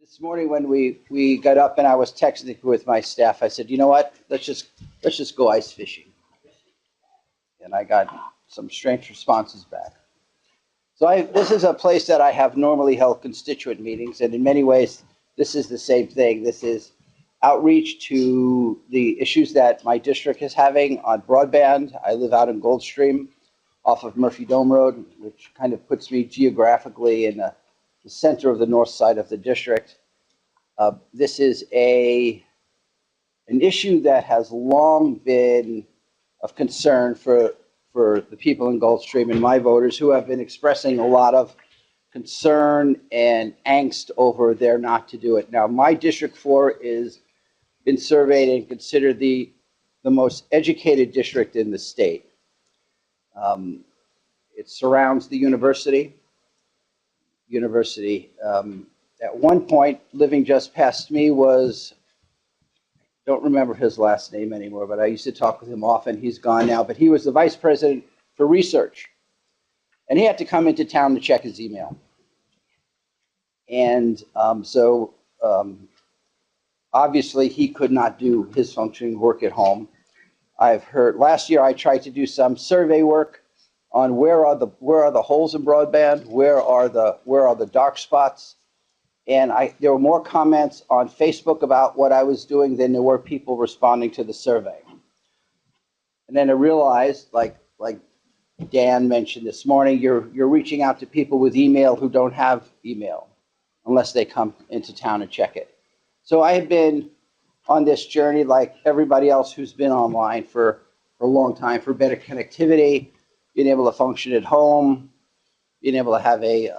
This morning when we got up and I was texting with my staff, I said, you know what? Let's just go ice fishing. And I got some strange responses back. So this is a place that I have normally held constituent meetings, and in many ways, this is the same thing. This is outreach to the issues that my district is having on broadband. I live out in Goldstream off of Murphy Dome Road, which kind of puts me geographically in the center of the north side of the district. This is an issue that has long been of concern for the people in Gulfstream and my voters who have been expressing a lot of concern and angst over their not to do it. Now, my District 4 is been surveyed and considered the most educated district in the state. It surrounds the university. At one point, living just past me was, don't remember his last name anymore, but I used to talk with him often. He's gone now, but he was the vice president for research. And he had to come into town to check his email. And obviously he could not do his functioning work at home. I've heard, last year I tried to do some survey work on where are the holes in broadband, where are the dark spots. And there were more comments on Facebook about what I was doing than there were people responding to the survey. And then I realized, like Dan mentioned this morning, you're reaching out to people with email who don't have email unless they come into town and check it. So I have been on this journey like everybody else who's been online for a long time, for better connectivity, being able to function at home, being able to have a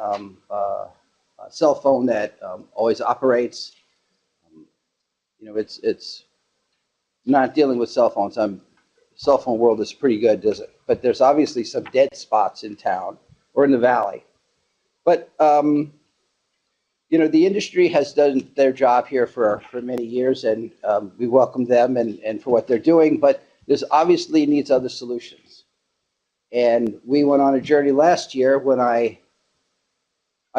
cell phone that always operates. It's not dealing with cell phones. Cell phone world is pretty good, does it? But there's obviously some dead spots in town or in the valley. But the industry has done their job here for many years, and we welcome them and for what they're doing. But there's obviously needs other solutions. And we went on a journey last year when I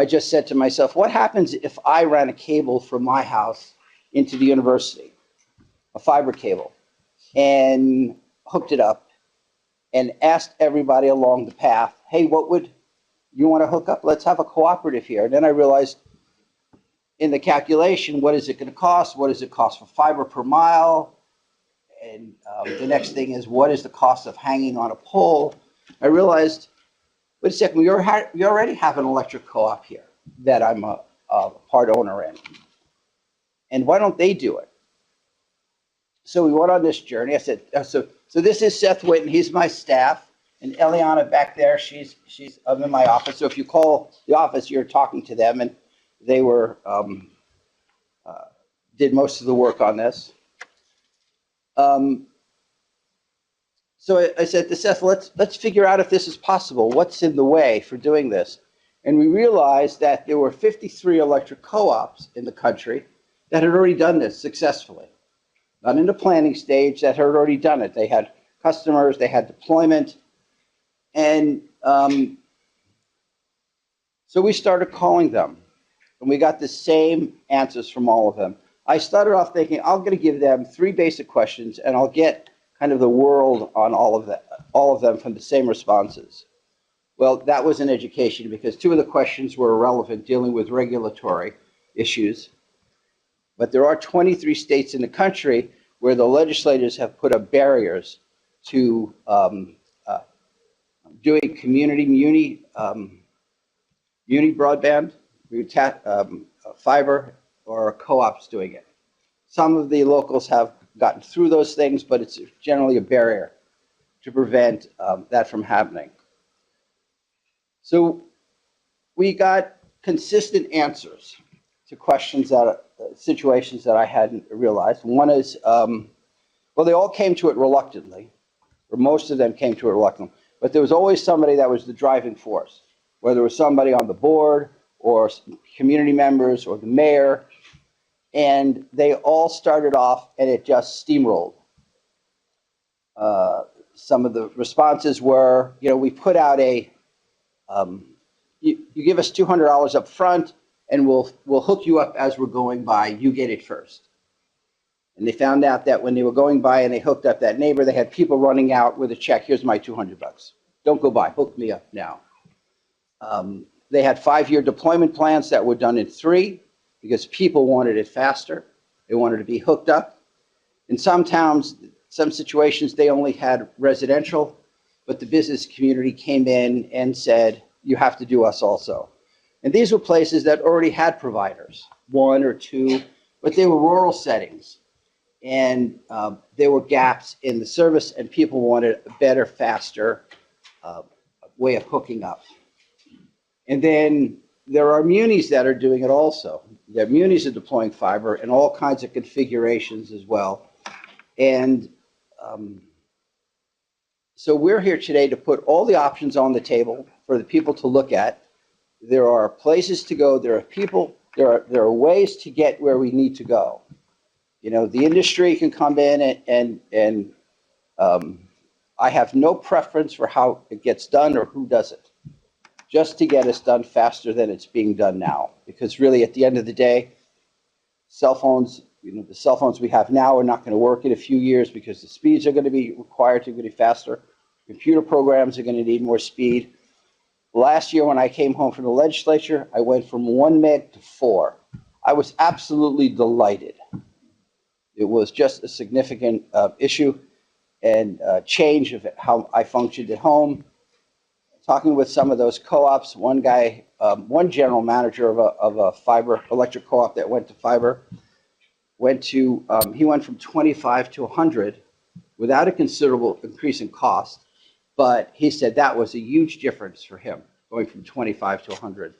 just said to myself, what happens if I ran a cable from my house into the university, a fiber cable, and hooked it up and asked everybody along the path, hey, what would you want to hook up? Let's have a cooperative here. And then I realized in the calculation, what is it going to cost? What does it cost for fiber per mile? And the next thing is, what is the cost of hanging on a pole? I realized, wait a second, we already have an electric co-op here that I'm a part owner in. And why don't they do it? So we went on this journey. I said, so this is Seth Whitten. He's my staff. And Eliana back there, she's I'm in my office. So if you call the office, you're talking to them. And they were did most of the work on this. So I said to Seth, let's figure out if this is possible. What's in the way for doing this? And we realized that there were 53 electric co-ops in the country that had already done this successfully. Not in the planning stage, that had already done it. They had customers, they had deployment. And so we started calling them. And we got the same answers from all of them. I started off thinking, I'm going to give them 3 basic questions, and I'll get kind of the world on all of them from the same responses. Well, that was an education because 2 of the questions were irrelevant, dealing with regulatory issues. But there are 23 states in the country where the legislators have put up barriers to doing muni broadband, fiber, or co-ops doing it. Some of the locals have gotten through those things, but it's generally a barrier to prevent that from happening. So we got consistent answers to questions situations that I hadn't realized. One is, well, they all came to it reluctantly, or most of them came to it reluctantly, but there was always somebody that was the driving force, whether it was somebody on the board or community members or the mayor, and they all started off and it just steamrolled. Some of the responses were, we put out you give us $200 up front and we'll hook you up as we're going by. You get it first. And they found out that when they were going by and they hooked up that neighbor, they had people running out with a check. Here's my $200. Don't go by. Hook me up now. They had 5-year deployment plans that were done in 3 because people wanted it faster. They wanted to be hooked up. In some towns, some situations, they only had residential, but the business community came in and said, you have to do us also. And these were places that already had providers, 1 or 2, but they were rural settings. And there were gaps in the service, and people wanted a better, faster way of hooking up. And then there are munis that are doing it also. The munis are deploying fiber in all kinds of configurations as well. And so we're here today to put all the options on the table for the people to look at. There are places to go. There are people. There are ways to get where we need to go. You know, the industry can come in and I have no preference for how it gets done or who does it, just to get us done faster than it's being done now. Because really, at the end of the day, cell phones, you know, the cell phones we have now are not going to work in a few years because the speeds are going to be required to be faster. Computer programs are going to need more speed. Last year, when I came home from the legislature, I went from 1 meg to 4. I was absolutely delighted. It was just a significant issue and change of how I functioned at home. Talking with some of those co-ops, one guy, one general manager of a fiber electric co-op that went to fiber, he went from 25 to 100 without a considerable increase in cost, but he said that was a huge difference for him, going from 25 to 100.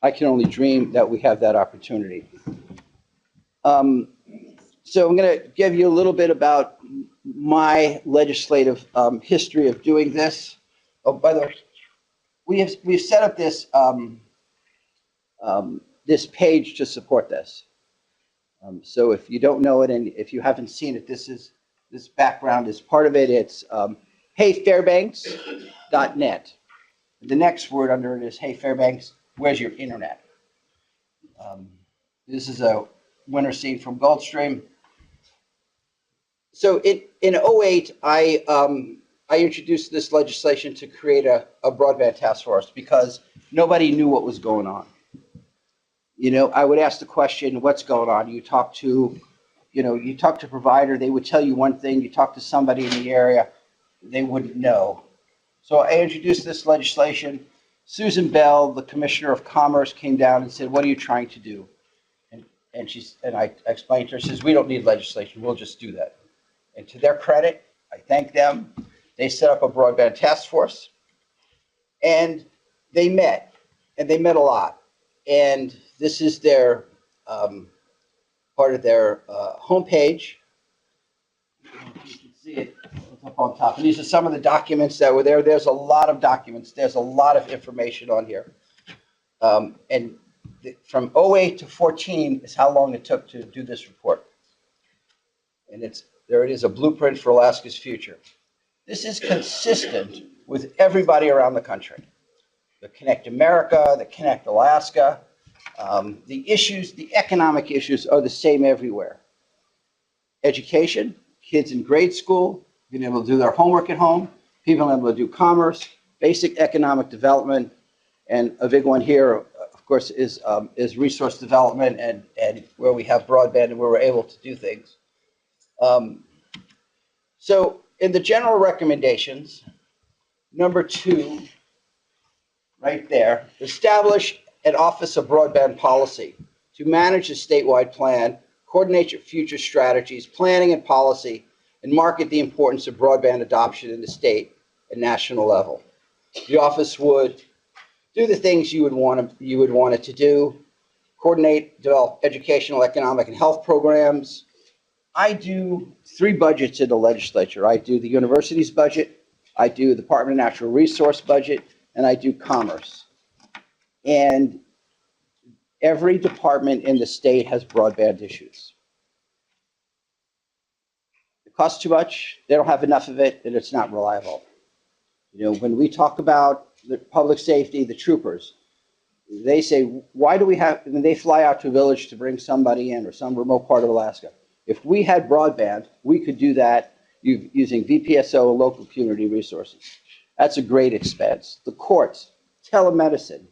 I can only dream that we have that opportunity. So I'm going to give you a little bit about my legislative history of doing this. Oh, by the way, we've set up this this page to support this. So if you don't know it and if you haven't seen it, this background is part of it. It's heyfairbanks.net. The next word under it is, hey Fairbanks, where's your internet? This is a winter scene from Gulfstream. So in 2008, I introduced this legislation to create a broadband task force because nobody knew what was going on. You know, I would ask the question, what's going on? You talk to a provider, they would tell you one thing. You talk to somebody in the area, they wouldn't know. So I introduced this legislation. Susan Bell, the Commissioner of Commerce, came down and said, what are you trying to do? And I explained to her, says, we don't need legislation, we'll just do that. And to their credit, I thank them. They set up a broadband task force, and they met a lot. And this is their part of their homepage. You can see it up on top. And these are some of the documents that were there. There's a lot of documents. There's a lot of information on here. And from 08 to 14 is how long it took to do this report. And there it is, a blueprint for Alaska's future. This is consistent with everybody around the country. The Connect America, the Connect Alaska. The economic issues are the same everywhere. Education, kids in grade school, being able to do their homework at home, people able to do commerce, basic economic development, and a big one here, of course, is resource development and where we have broadband and where we're able to do things. So in the general recommendations, number 2, right there, establish an Office of Broadband Policy to manage a statewide plan, coordinate your future strategies, planning and policy, and market the importance of broadband adoption in the state and national level. The office would do the things you would want it to do, coordinate, develop educational, economic, and health programs. I do 3 budgets in the legislature. I do the university's budget, I do the Department of Natural Resource budget, and I do commerce. And every department in the state has broadband issues. It costs too much, they don't have enough of it, and it's not reliable. You know, when we talk about the public safety, the troopers, they say, why do we have, and they fly out to a village to bring somebody in or some remote part of Alaska. If we had broadband, we could do that using VPSO and local community resources. That's a great expense. The courts, telemedicine.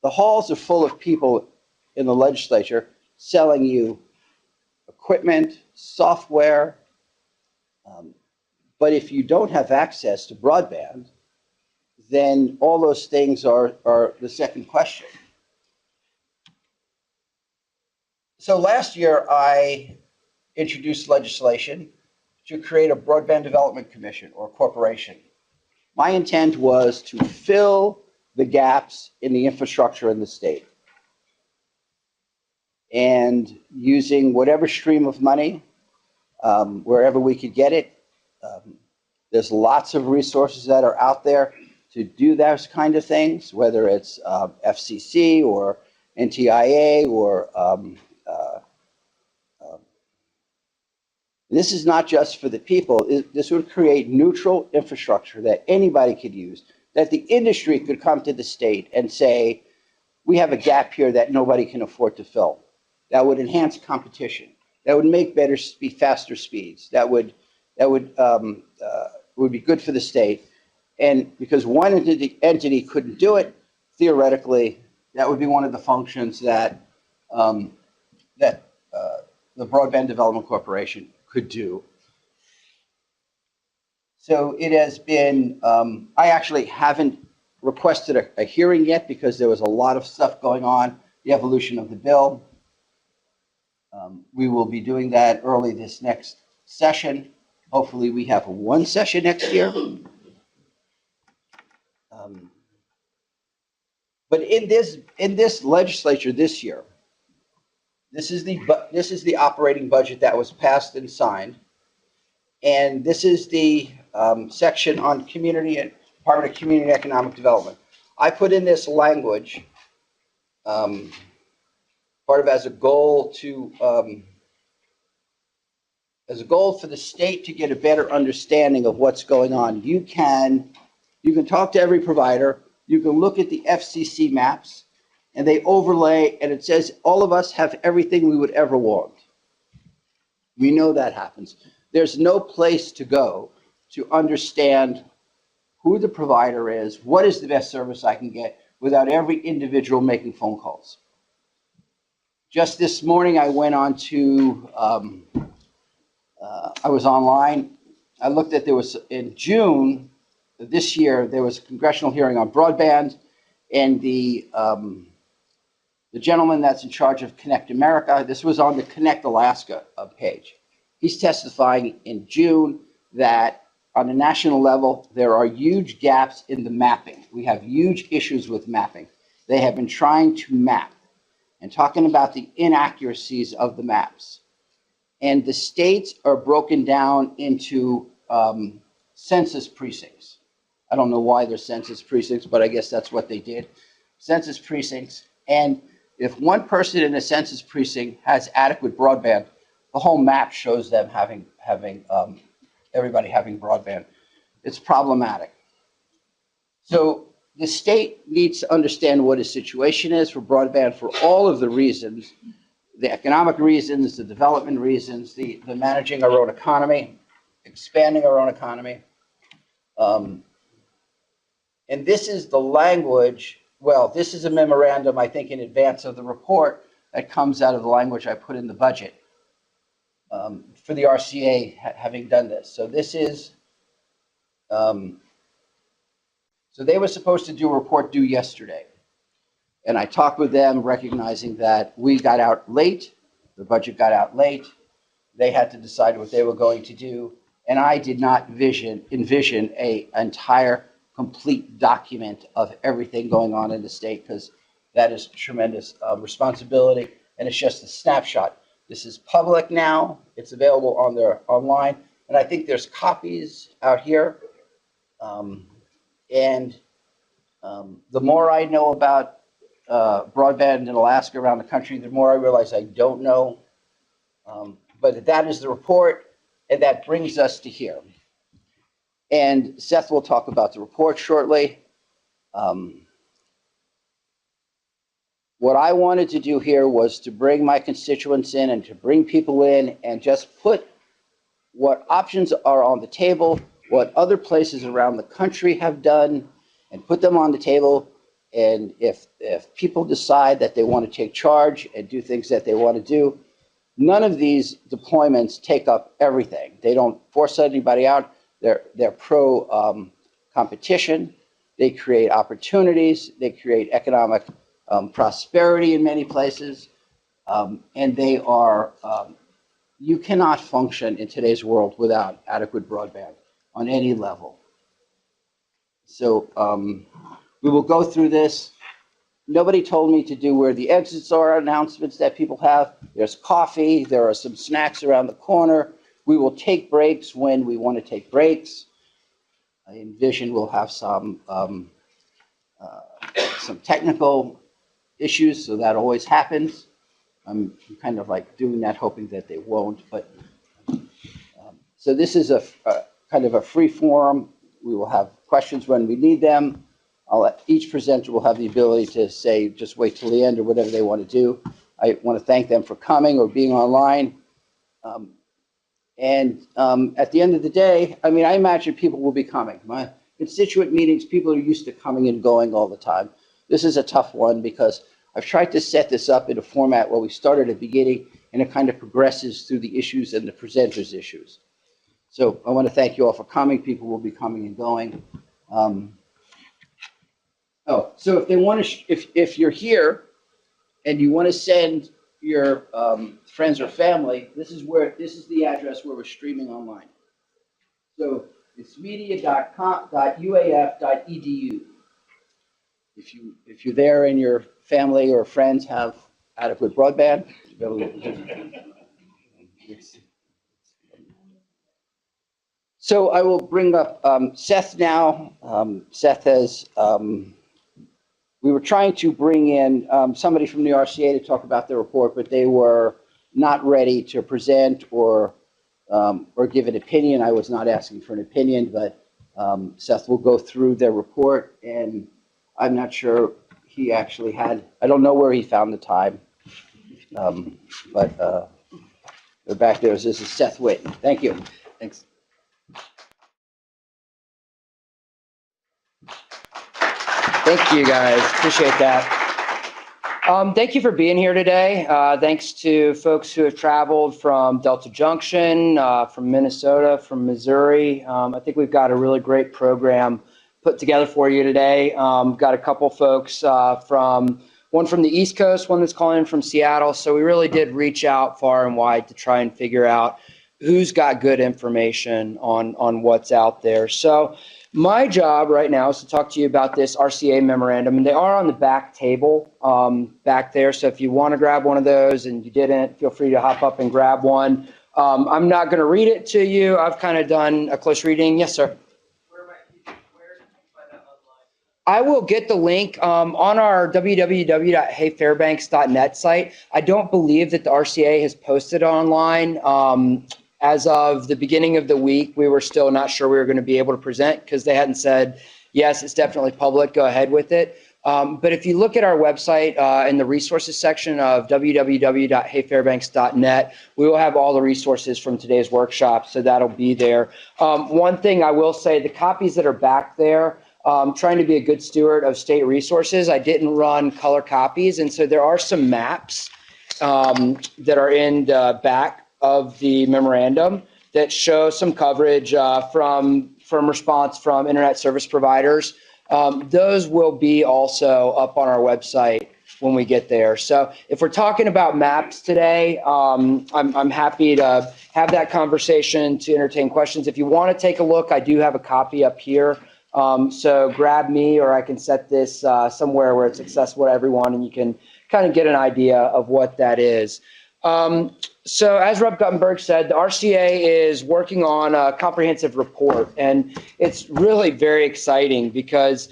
The halls are full of people in the legislature selling you equipment, software. But if you don't have access to broadband, then all those things are the second question. So last year, I introduced legislation to create a broadband development commission or corporation. My intent was to fill the gaps in the infrastructure in the state. And using whatever stream of money, wherever we could get it, there's lots of resources that are out there to do those kind of things, whether it's FCC or NTIA or this is not just for the people. This would create neutral infrastructure that anybody could use, that the industry could come to the state and say, we have a gap here that nobody can afford to fill. That would enhance competition. That would make faster speeds. That would be good for the state. And because one entity couldn't do it, theoretically, that would be one of the functions that the Broadband Development Corporation could do. So it has been, I actually haven't requested a hearing yet because there was a lot of stuff going on, the evolution of the bill. We will be doing that early this next session. Hopefully we have one session next year. But in this legislature this year, this is the operating budget that was passed and signed, and this is the section on community and Department of Community and Economic Development. I put in this language part of as a goal for the state to get a better understanding of what's going on. You can talk to every provider. You can look at the FCC maps, and they overlay, and it says all of us have everything we would ever want. We know that happens. There's no place to go to understand who the provider is, what is the best service I can get without every individual making phone calls. Just this morning, I went on to, I was online. I looked at, in June this year, there was a congressional hearing on broadband, and the gentleman that's in charge of Connect America, this was on the Connect Alaska page. He's testifying in June that on a national level, there are huge gaps in the mapping. We have huge issues with mapping. They have been trying to map and talking about the inaccuracies of the maps. And the states are broken down into census precincts. I don't know why they're census precincts, but I guess that's what they did. Census precincts. And if one person in a census precinct has adequate broadband, the whole map shows them having everybody having broadband. It's problematic. So the state needs to understand what its situation is for broadband for all of the reasons, the economic reasons, the development reasons, the managing our own economy, expanding our own economy. And this is the language, well, this is a memorandum, I think, in advance of the report that comes out of the language I put in the budget for the RCA having done this. So this is, so they were supposed to do a report due yesterday. And I talked with them, recognizing that we got out late, the budget got out late. They had to decide what they were going to do. And I did not envision an entire complete document of everything going on in the state, because that is tremendous responsibility, and it's just a snapshot. This is public now. It's available online, and I think there's copies out here. The more I know about broadband in Alaska, around the country, the more I realize I don't know. But that is the report, and that brings us to here. And Seth will talk about the report shortly. What I wanted to do here was to bring my constituents in and to bring people in and just put what options are on the table, what other places around the country have done, and put them on the table. And if people decide that they want to take charge and do things that they want to do, none of these deployments take up everything. They don't force anybody out. They're pro competition. They create opportunities. They create economic prosperity in many places. And they are, you cannot function in today's world without adequate broadband on any level. So we will go through this. Nobody told me to do where the exits are, announcements that people have. There's coffee. There are some snacks around the corner. We will take breaks when we want to take breaks. I envision we'll have some technical issues, so that always happens. I'm kind of like doing that, hoping that they won't. But so this is a kind of a free forum. We will have questions when we need them. Each presenter will have the ability to say, just wait till the end or whatever they want to do. I want to thank them for coming or being online. At the end of the day, I mean, I imagine people will be coming. My constituent meetings, people are used to coming and going all the time. This is a tough one because I've tried to set this up in a format where we start at the beginning and it kind of progresses through the issues and the presenters' issues. So I want to thank you all for coming. People will be coming and going. So if they want to, if you're here and you want to send your friends or family, this is the address where we're streaming online. So it's media.uaf.edu. If you're there and your family or friends have adequate broadband, so I will bring up Seth now. Seth has. We were trying to bring in somebody from the RCA to talk about the report, but they were not ready to present or give an opinion. I was not asking for an opinion, but Seth will go through their report, and I'm not sure he actually had, I don't know where he found the time, but they're back there. This is Seth Whitten. Thank you. Thanks. Thank you, guys. Appreciate that. Thank you for being here today. Thanks to folks who have traveled from Delta Junction, from Minnesota, from Missouri. I think we've got a really great program put together for you today. Got a couple folks one from the East Coast, one that's calling in from Seattle. So we really did reach out far and wide to try and figure out who's got good information on what's out there. So my job right now is to talk to you about this RCA memorandum, and they are on the back table back there. So if you want to grab one of those and you didn't, feel free to hop up and grab one. I'm not going to read it to you. I've kind of done a close reading. Yes, sir. Where can you find that online? I will get the link on our www.heyfairbanks.net site. I don't believe that the RCA has posted online. As of the beginning of the week, we were still not sure we were going to be able to present because they hadn't said, yes, it's definitely public, go ahead with it. But if you look at our website in the resources section of www.heyfairbanks.net, we will have all the resources from today's workshop, so that'll be there. One thing I will say, the copies that are back there, trying to be a good steward of state resources, I didn't run color copies, and so there are some maps that are in the back of the memorandum that show some coverage from response from internet service providers. Those will be also up on our website when we get there. So if we're talking about maps today, I'm happy to have that conversation to entertain questions. If you want to take a look, I do have a copy up here. So grab me, or I can set this somewhere where it's accessible to everyone and you can kind of get an idea of what that is. So as Rep. Guttenberg said, the RCA is working on a comprehensive report, and it's really very exciting because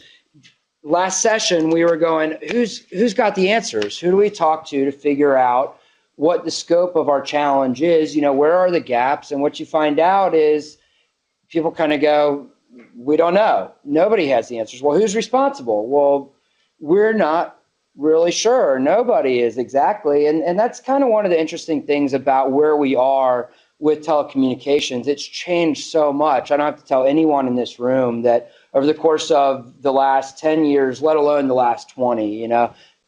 last session we were going, who's got the answers? Who do we talk to figure out what the scope of our challenge is? You know, where are the gaps? And what you find out is people kind of go, we don't know. Nobody has the answers. Well, who's responsible? Well, we're not really sure. Nobody is, exactly. And that's kind of one of the interesting things about where we are with telecommunications. It's changed so much. I don't have to tell anyone in this room that over the course of the last 10 years, let alone the last 20,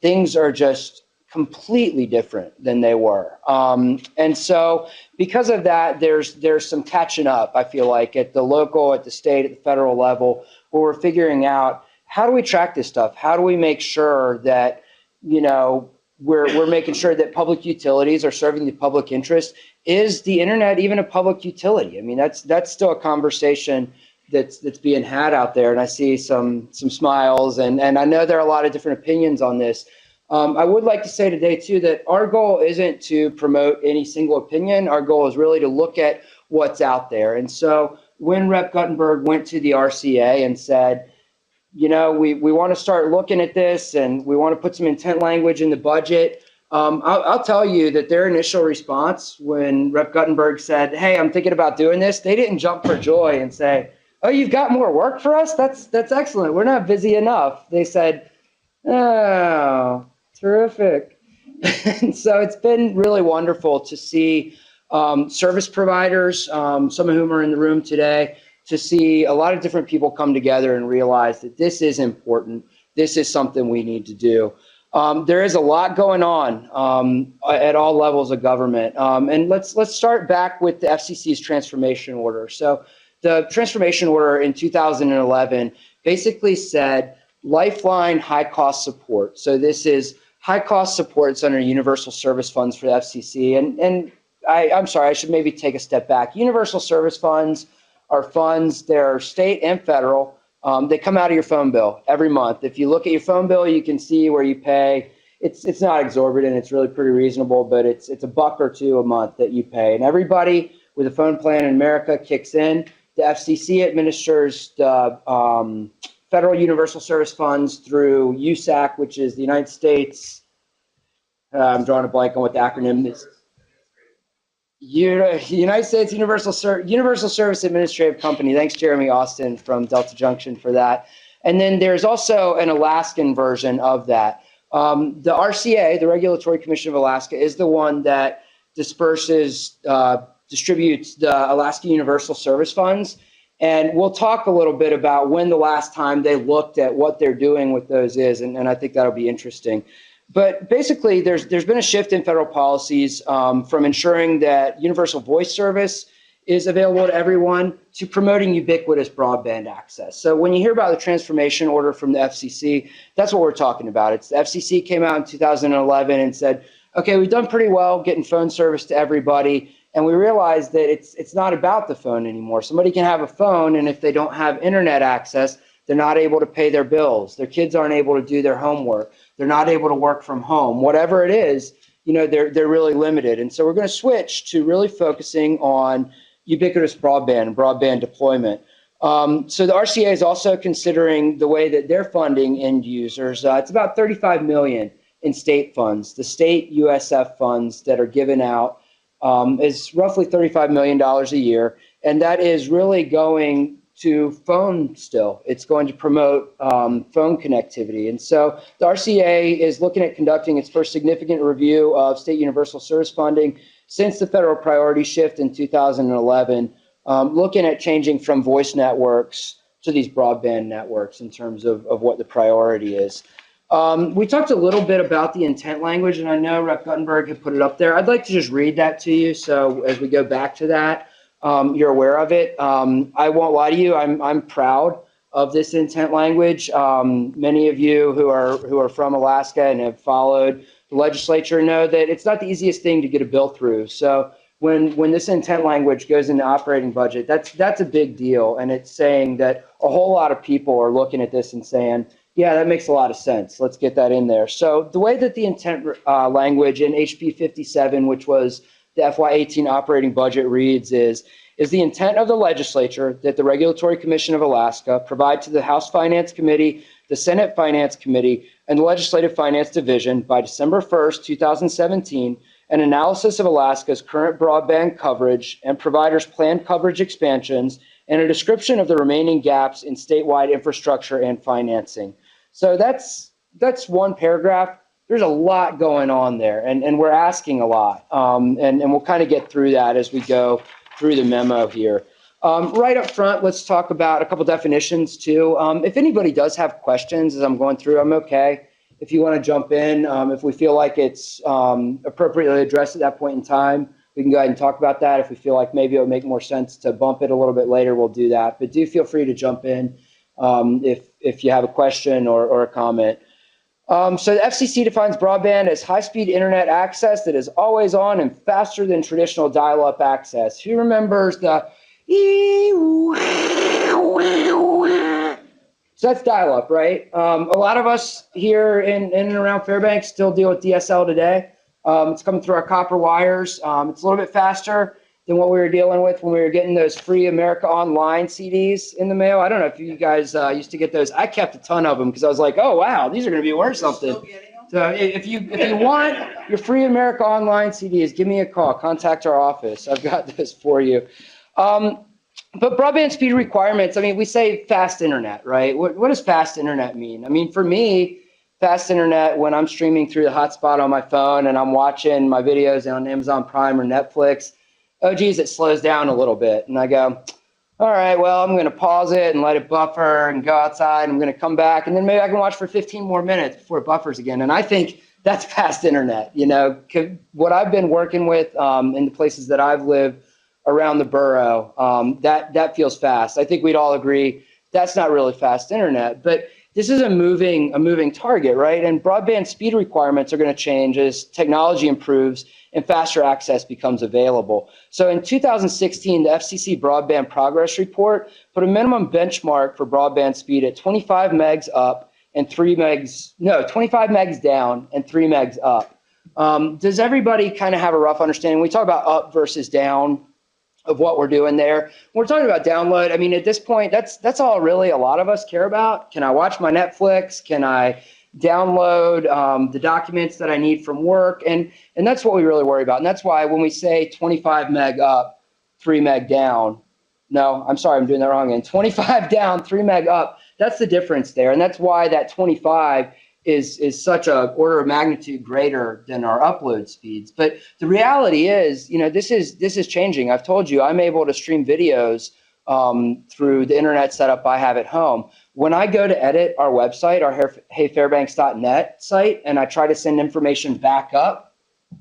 things are just completely different than they were. And so because of that, there's some catching up, I feel like, at the local, at the state, at the federal level, where we're figuring out, how do we track this stuff? How do we make sure that, we're making sure that public utilities are serving the public interest? Is the internet even a public utility? I mean, that's still a conversation that's being had out there. And I see some smiles, and I know there are a lot of different opinions on this. I would like to say today too that our goal isn't to promote any single opinion. Our goal is really to look at what's out there. And so when Rep. Guttenberg went to the RCA and said, we want to start looking at this and we want to put some intent language in the budget. I'll tell you that their initial response when Rep. Guttenberg said, hey, I'm thinking about doing this, they didn't jump for joy and say, oh, you've got more work for us? That's excellent. We're not busy enough. They said, oh, terrific. And so it's been really wonderful to see service providers, some of whom are in the room today, to see a lot of different people come together and realize that this is important. This is something we need to do. There is a lot going on at all levels of government. And let's start back with the FCC's transformation order. So the transformation order in 2011 basically said lifeline high cost support. So this is high cost supports under universal service funds for the FCC. And I'm sorry, I should maybe take a step back. Universal service funds are funds, they're state and federal. They come out of your phone bill every month. If you look at your phone bill, you can see where you pay. It's not exorbitant, it's really pretty reasonable, but it's $1 or $2 a month that you pay. And everybody with a phone plan in America kicks in. The FCC administers the federal universal service funds through USAC, which is the United States. I'm drawing a blank on what the acronym is. United States Universal Service Administrative Company. Thanks, Jeremy Austin from Delta Junction, for that. And then there's also an Alaskan version of that. The RCA, the Regulatory Commission of Alaska, is the one that distributes the Alaska Universal Service Funds. And we'll talk a little bit about when the last time they looked at what they're doing with those is, and I think that'll be interesting. But basically, there's been a shift in federal policies from ensuring that universal voice service is available to everyone to promoting ubiquitous broadband access. So when you hear about the transformation order from the FCC, that's what we're talking about. It's the FCC came out in 2011 and said, okay, we've done pretty well getting phone service to everybody. And we realized that it's not about the phone anymore. Somebody can have a phone, and if they don't have internet access, they're not able to pay their bills. Their kids aren't able to do their homework. They're not able to work from home. Whatever it is, they're really limited. And so we're going to switch to really focusing on ubiquitous broadband and broadband deployment. So the RCA is also considering the way that they're funding end users. It's about $35 million in state funds. The state USF funds that are given out is roughly $35 million a year. And that is really going to phone still. It's going to promote phone connectivity. And so the RCA is looking at conducting its first significant review of state universal service funding since the federal priority shift in 2011, looking at changing from voice networks to these broadband networks in terms of what the priority is. We talked a little bit about the intent language, and I know Rep. Guttenberg had put it up there. I'd like to just read that to you, so as we go back to that, you're aware of it. I won't lie to you, I'm proud of this intent language. Many of you who are from Alaska and have followed the legislature know that it's not the easiest thing to get a bill through. So when this intent language goes into operating budget, that's a big deal, and it's saying that a whole lot of people are looking at this and saying, yeah, that makes a lot of sense. Let's get that in there. So the way that the intent language in HB 57, which was the FY18 operating budget, reads is the intent of the legislature that the Regulatory Commission of Alaska provide to the House Finance Committee, the Senate Finance Committee, and the Legislative Finance Division by December 1st, 2017, an analysis of Alaska's current broadband coverage and providers' planned coverage expansions, and a description of the remaining gaps in statewide infrastructure and financing. So that's that's one paragraph. There's a lot going on there, and we're asking a lot. And we'll kind of get through that as we go through the memo here. Right up front, let's talk about a couple definitions too. If anybody does have questions as I'm going through, I'm okay. If you want to jump in, if we feel like it's appropriately addressed at that point in time, we can go ahead and talk about that. If we feel like maybe it would make more sense to bump it a little bit later, we'll do that. But do feel free to jump in if you have a question or a comment. So the FCC defines broadband as high-speed internet access that is always on and faster than traditional dial-up access. Who remembers the so that's dial-up, right? A lot of us here in and around Fairbanks still deal with DSL today. It's coming through our copper wires. It's a little bit faster than what we were dealing with when we were getting those free America Online CDs in the mail. I don't know if you guys used to get those. I kept a ton of them because I was like, oh, wow, these are going to be worth something. So if you want your free America Online CDs, give me a call. Contact our office. I've got this for you. But broadband speed requirements, I mean, we say fast internet, right? What does fast internet mean? I mean, for me, fast internet, when I'm streaming through the hotspot on my phone and I'm watching my videos on Amazon Prime or Netflix, oh, geez, it slows down a little bit. And I go, all right, well, I'm going to pause it and let it buffer and go outside. I'm going to come back, and then maybe I can watch for 15 more minutes before it buffers again. And I think that's fast internet. You know, what I've been working with in the places that I've lived around the borough, that feels fast. I think we'd all agree that's not really fast internet, but this is a moving target, right? And broadband speed requirements are going to change as technology improves and faster access becomes available. So in 2016, the FCC Broadband Progress Report put a minimum benchmark for broadband speed at 25 megs up and 25 megs down and 3 megs up. Does everybody kind of have a rough understanding? We talk about up versus down of what we're doing there. We're talking about download. I mean, at this point, that's all really a lot of us care about. Can I watch my Netflix? Can I download the documents that I need from work? And that's what we really worry about. And that's why when we say 25 meg up, 3 meg down, no, I'm sorry, I'm doing that wrong again. 25 down, 3 meg up, that's the difference there. And that's why that 25 is such a order of magnitude greater than our upload speeds. But the reality is, you know, this is changing. I've told you, I'm able to stream videos through the internet setup I have at home. When I go to edit our website, our heyfairbanks.net site, and I try to send information back up,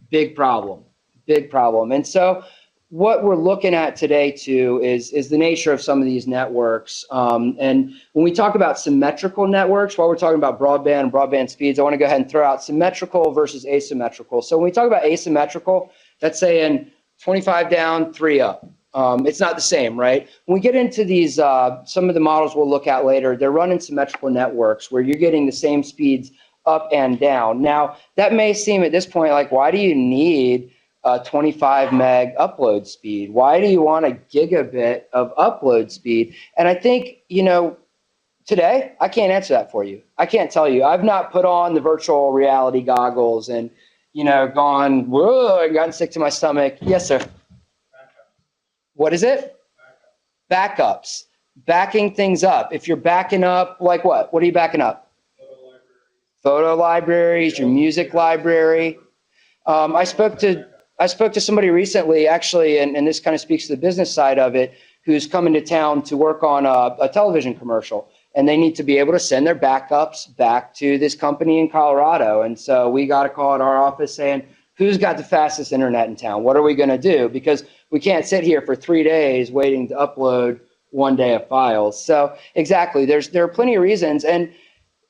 big problem. And so what we're looking at today too is the nature of some of these networks. And when we talk about symmetrical networks, while we're talking about broadband and broadband speeds, I want to go ahead and throw out symmetrical versus asymmetrical. So when we talk about asymmetrical, that's saying 25 down, 3 up. It's not the same, right? When we get into these, some of the models we'll look at later, they're running symmetrical networks where you're getting the same speeds up and down. Now, that may seem at this point like, why do you need 25 meg upload speed? Why do you want a gigabit of upload speed? And I think, you know, today, I can't answer that for you. I can't tell you. I've not put on the virtual reality goggles and, you know, gone, whoa, and gotten sick to my stomach. Yes, sir. What is it? Backups. Backing things up. If you're backing up, like what? What are you backing up? Photo libraries, your music library. I spoke to somebody recently, actually, and this kind of speaks to the business side of it, who's coming to town to work on a television commercial. And they need to be able to send their backups back to this company in Colorado. And so we got a call at our office saying, who's got the fastest internet in town? What are we going to do? Because we can't sit here for 3 days waiting to upload 1 day of files. So exactly, there are plenty of reasons. And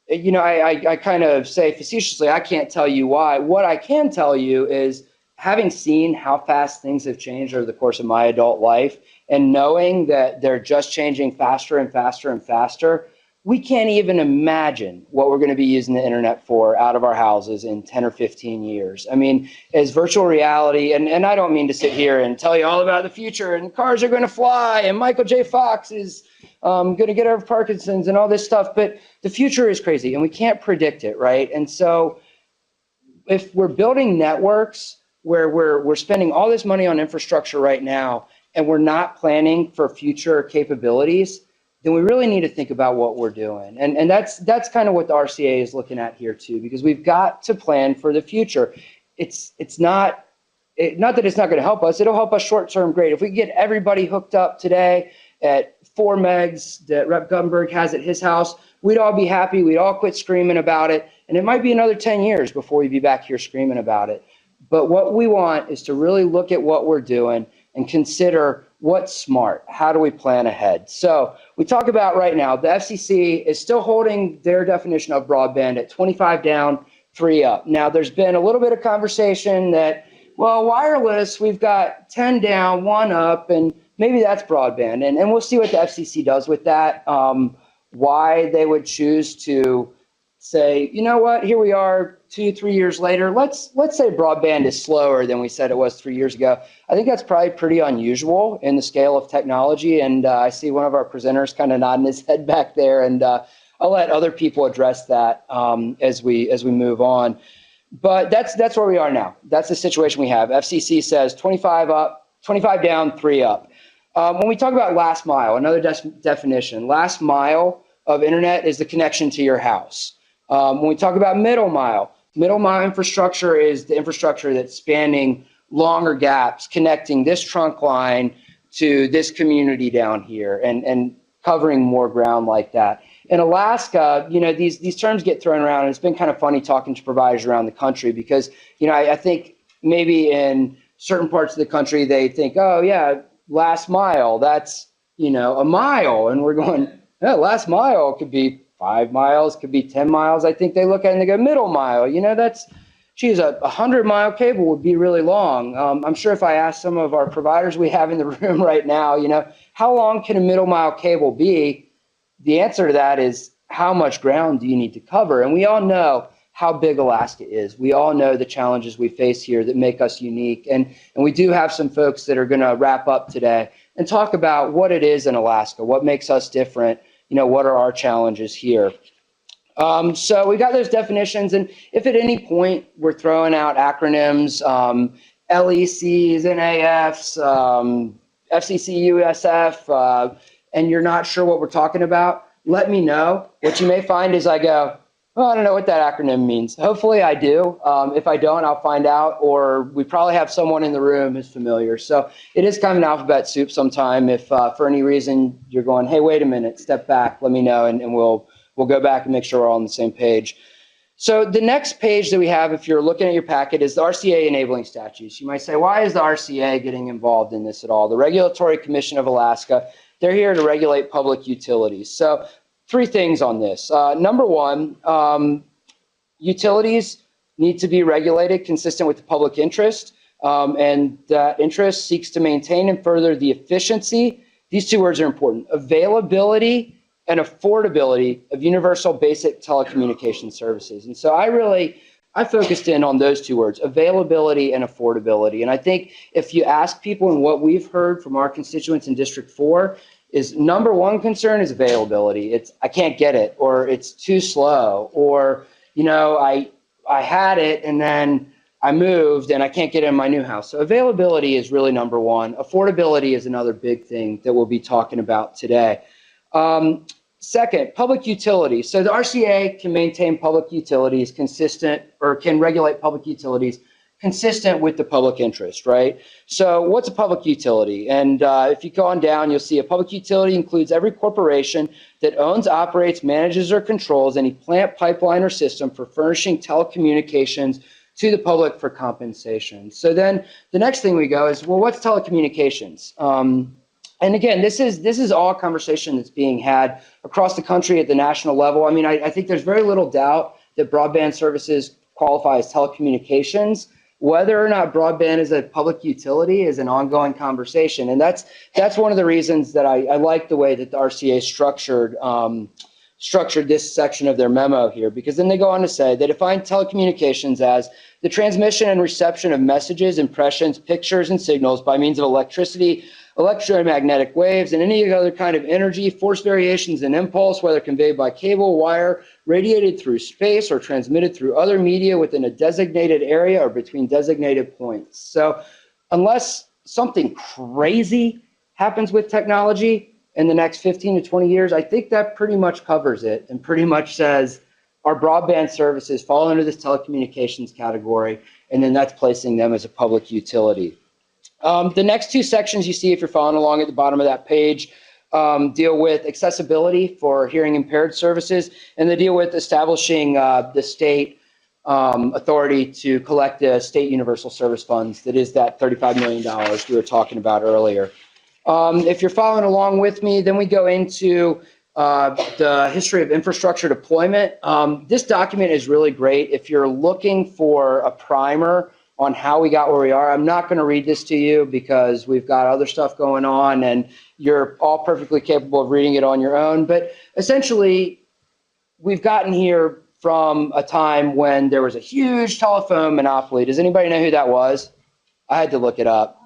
you know, I kind of say facetiously, I can't tell you why. What I can tell you is, having seen how fast things have changed over the course of my adult life and knowing that they're just changing faster and faster and faster, we can't even imagine what we're going to be using the internet for out of our houses in 10 or 15 years. I mean, as virtual reality, and I don't mean to sit here and tell you all about the future and cars are going to fly and Michael J. Fox is going to get over Parkinson's and all this stuff, but the future is crazy and we can't predict it, right? And so if we're building networks where we're spending all this money on infrastructure right now and we're not planning for future capabilities, then we really need to think about what we're doing. And that's kind of what the RCA is looking at here too, because we've got to plan for the future. It's not that it's not going to help us. It'll help us short term, great. If we get everybody hooked up today at 4 megs that Rep. Gumberg has at his house, we'd all be happy. We'd all quit screaming about it. And it might be another 10 years before we'd be back here screaming about it. But what we want is to really look at what we're doing and consider what's smart. How do we plan ahead? So we talk about right now, the FCC is still holding their definition of broadband at 25 down, 3 up. Now, there's been a little bit of conversation that, well, wireless, we've got 10 down, 1 up, and maybe that's broadband. And we'll see what the FCC does with that, why they would choose to say, you know what, here we are 2-3 years later. Let's say broadband is slower than we said it was 3 years ago. I think that's probably pretty unusual in the scale of technology. And I see one of our presenters kind of nodding his head back there. And I'll let other people address that as we move on. But that's where we are now. That's the situation we have. FCC says 25 up, 25 down, 3 up. When we talk about last mile, another definition, last mile of internet is the connection to your house. When we talk about middle mile infrastructure is the infrastructure that's spanning longer gaps, connecting this trunk line to this community down here and covering more ground like that. In Alaska, you know, these terms get thrown around, and it's been kind of funny talking to providers around the country because, you know, I think maybe in certain parts of the country, they think, oh yeah, last mile, that's, you know, a mile. And we're going, yeah, last mile could be 5 miles, could be 10 miles. I think they look at it and they go, middle mile, you know, that's, geez, a 100-mile cable would be really long. I'm sure if I ask some of our providers we have in the room right now, you know, how long can a middle mile cable be? The answer to that is how much ground do you need to cover? And we all know how big Alaska is. We all know the challenges we face here that make us unique. And we do have some folks that are going to wrap up today and talk about what it is in Alaska, what makes us different, you know, what are our challenges here. So we got those definitions, and if at any point we're throwing out acronyms, LECs, NAFs, FCC, USF, and you're not sure what we're talking about, let me know. What you may find is I go, oh, I don't know what that acronym means. Hopefully I do. If I don't, I'll find out, or we probably have someone in the room who's familiar. So it is kind of an alphabet soup sometime. If for any reason you're going, hey, wait a minute, step back, let me know, and we'll go back and make sure we're all on the same page. So the next page that we have, if you're looking at your packet, is the RCA enabling statutes. You might say, why is the RCA getting involved in this at all? The Regulatory Commission of Alaska, they're here to regulate public utilities. So 3 things on this. Number one, utilities need to be regulated consistent with the public interest, and that interest seeks to maintain and further the efficiency. These 2 words are important: availability and affordability of universal basic telecommunication services. And so I focused in on those 2 words, availability and affordability. And I think if you ask people, and what we've heard from our constituents in District 4 is number 1 concern is availability. It's, I can't get it, or it's too slow, or, you know, I had it and then I moved and I can't get it in my new house. So availability is really number 1. Affordability is another big thing that we'll be talking about today. Second, public utilities. So the RCA can maintain public utilities consistent, or can regulate public utilities consistent with the public interest, right? So what's a public utility? And if you go on down, you'll see a public utility includes every corporation that owns, operates, manages, or controls any plant, pipeline, or system for furnishing telecommunications to the public for compensation. So then the next thing we go is, well, what's telecommunications? And again, this is all a conversation that's being had across the country at the national level. I mean, I think there's very little doubt that broadband services qualify as telecommunications. Whether or not broadband is a public utility is an ongoing conversation. And that's one of the reasons that I like the way that the RCA structured this section of their memo here, because then they go on to say they define telecommunications as the transmission and reception of messages, impressions, pictures, and signals by means of electricity, electromagnetic waves, and any other kind of energy, force variations, and impulse, whether conveyed by cable, wire, radiated through space, or transmitted through other media within a designated area or between designated points. So unless something crazy happens with technology, in the next 15 to 20 years, I think that pretty much covers it and pretty much says our broadband services fall under this telecommunications category, and then that's placing them as a public utility. The next two sections you see, if you're following along at the bottom of that page, deal with accessibility for hearing impaired services, and they deal with establishing the state authority to collect the state universal service funds. That is that $35 million we were talking about earlier. If you're following along with me, then we go into the history of infrastructure deployment. This document is really great. If you're looking for a primer on how we got where we are, I'm not going to read this to you because we've got other stuff going on and you're all perfectly capable of reading it on your own. But essentially, we've gotten here from a time when there was a huge telephone monopoly. Does anybody know who that was? I had to look it up.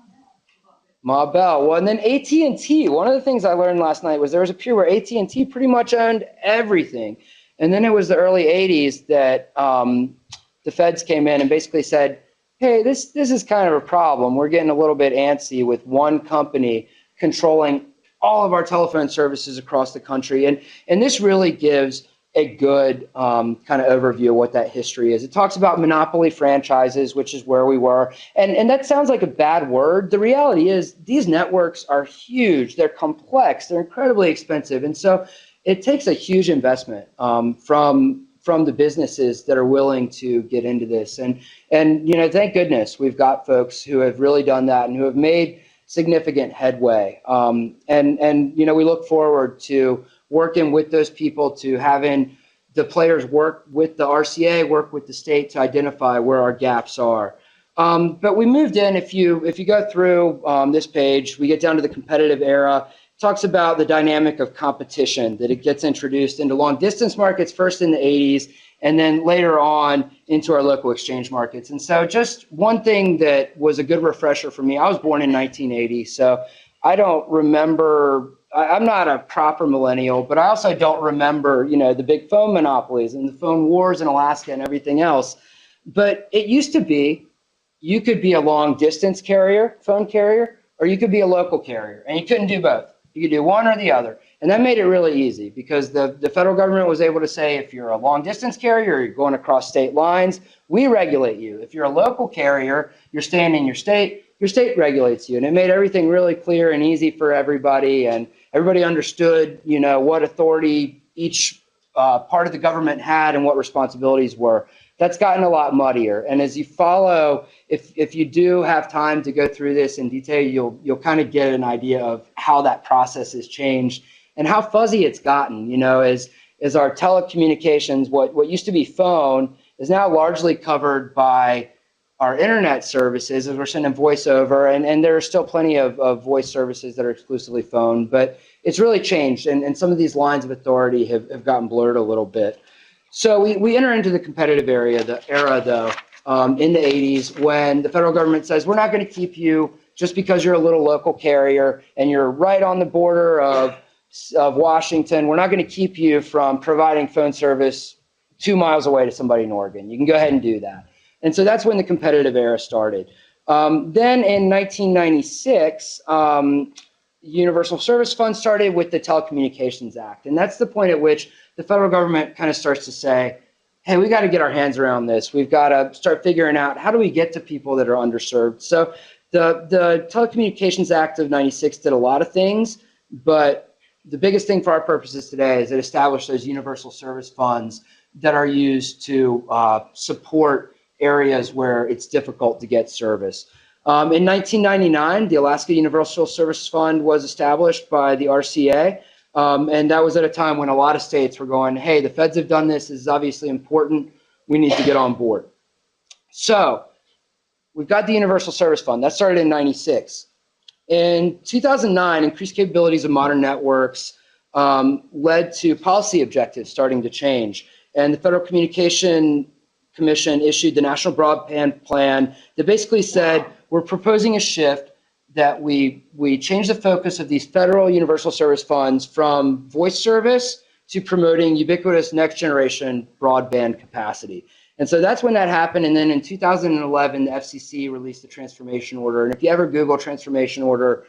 Ma Bell. Well, and then AT&T. One of the things I learned last night was there was a period where AT&T pretty much owned everything. And then it was the early 80s that the feds came in and basically said, hey, this is kind of a problem. We're getting a little bit antsy with one company controlling all of our telephone services across the country. And this really gives a good kind of overview of what that history is. It talks about monopoly franchises, which is where we were. And that sounds like a bad word. The reality is these networks are huge. They're complex. They're incredibly expensive. And so it takes a huge investment from the businesses that are willing to get into this. And you know, thank goodness we've got folks who have really done that and who have made significant headway. And you know, we look forward to working with those people, to having the players work with the RCA, work with the state to identify where our gaps are. But we moved in, if you go through this page, we get down to the competitive era. It talks about the dynamic of competition, that it gets introduced into long distance markets first in the 80s, and then later on into our local exchange markets. And so just one thing that was a good refresher for me, I was born in 1980, so I don't remember, I'm not a proper millennial, but I also don't remember, you know, the big phone monopolies and the phone wars in Alaska and everything else. But it used to be, you could be a long distance carrier, phone carrier, or you could be a local carrier, and you couldn't do both. You could do one or the other. And that made it really easy because the federal government was able to say, if you're a long distance carrier, or you're going across state lines, we regulate you. If you're a local carrier, you're staying in your state regulates you. And it made everything really clear and easy for everybody. And everybody understood, you know, what authority each part of the government had and what responsibilities were. That's gotten a lot muddier. And as you follow, if you do have time to go through this in detail, you'll kind of get an idea of how that process has changed and how fuzzy it's gotten. You know, as our telecommunications, what used to be phone is now largely covered by our internet services, as we're sending voice over, and there are still plenty of voice services that are exclusively phone, but it's really changed, and some of these lines of authority have gotten blurred a little bit. So we enter into the competitive era though, in the 80s, when the federal government says, we're not going to keep you just because you're a little local carrier and you're right on the border of Washington. We're not going to keep you from providing phone service 2 miles away to somebody in Oregon. You can go ahead and do that. And so that's when the competitive era started. Then in 1996, Universal Service Fund started with the Telecommunications Act. And that's the point at which the federal government kind of starts to say, hey, we got to get our hands around this. We've got to start figuring out, how do we get to people that are underserved? So the Telecommunications Act of 96 did a lot of things, but the biggest thing for our purposes today is it established those universal service funds that are used to support areas where it's difficult to get service. In 1999, the Alaska Universal Service Fund was established by the RCA, and that was at a time when a lot of states were going, hey, the feds have done this, this is obviously important, we need to get on board. So we've got the Universal Service Fund, that started in 96. In 2009, increased capabilities of modern networks led to policy objectives starting to change, and the Federal Communication Commission issued the National Broadband Plan that basically said, we're proposing a shift that we change the focus of these federal universal service funds from voice service to promoting ubiquitous next generation broadband capacity. And so that's when that happened. And then in 2011, the FCC released the transformation order. And if you ever Google transformation order,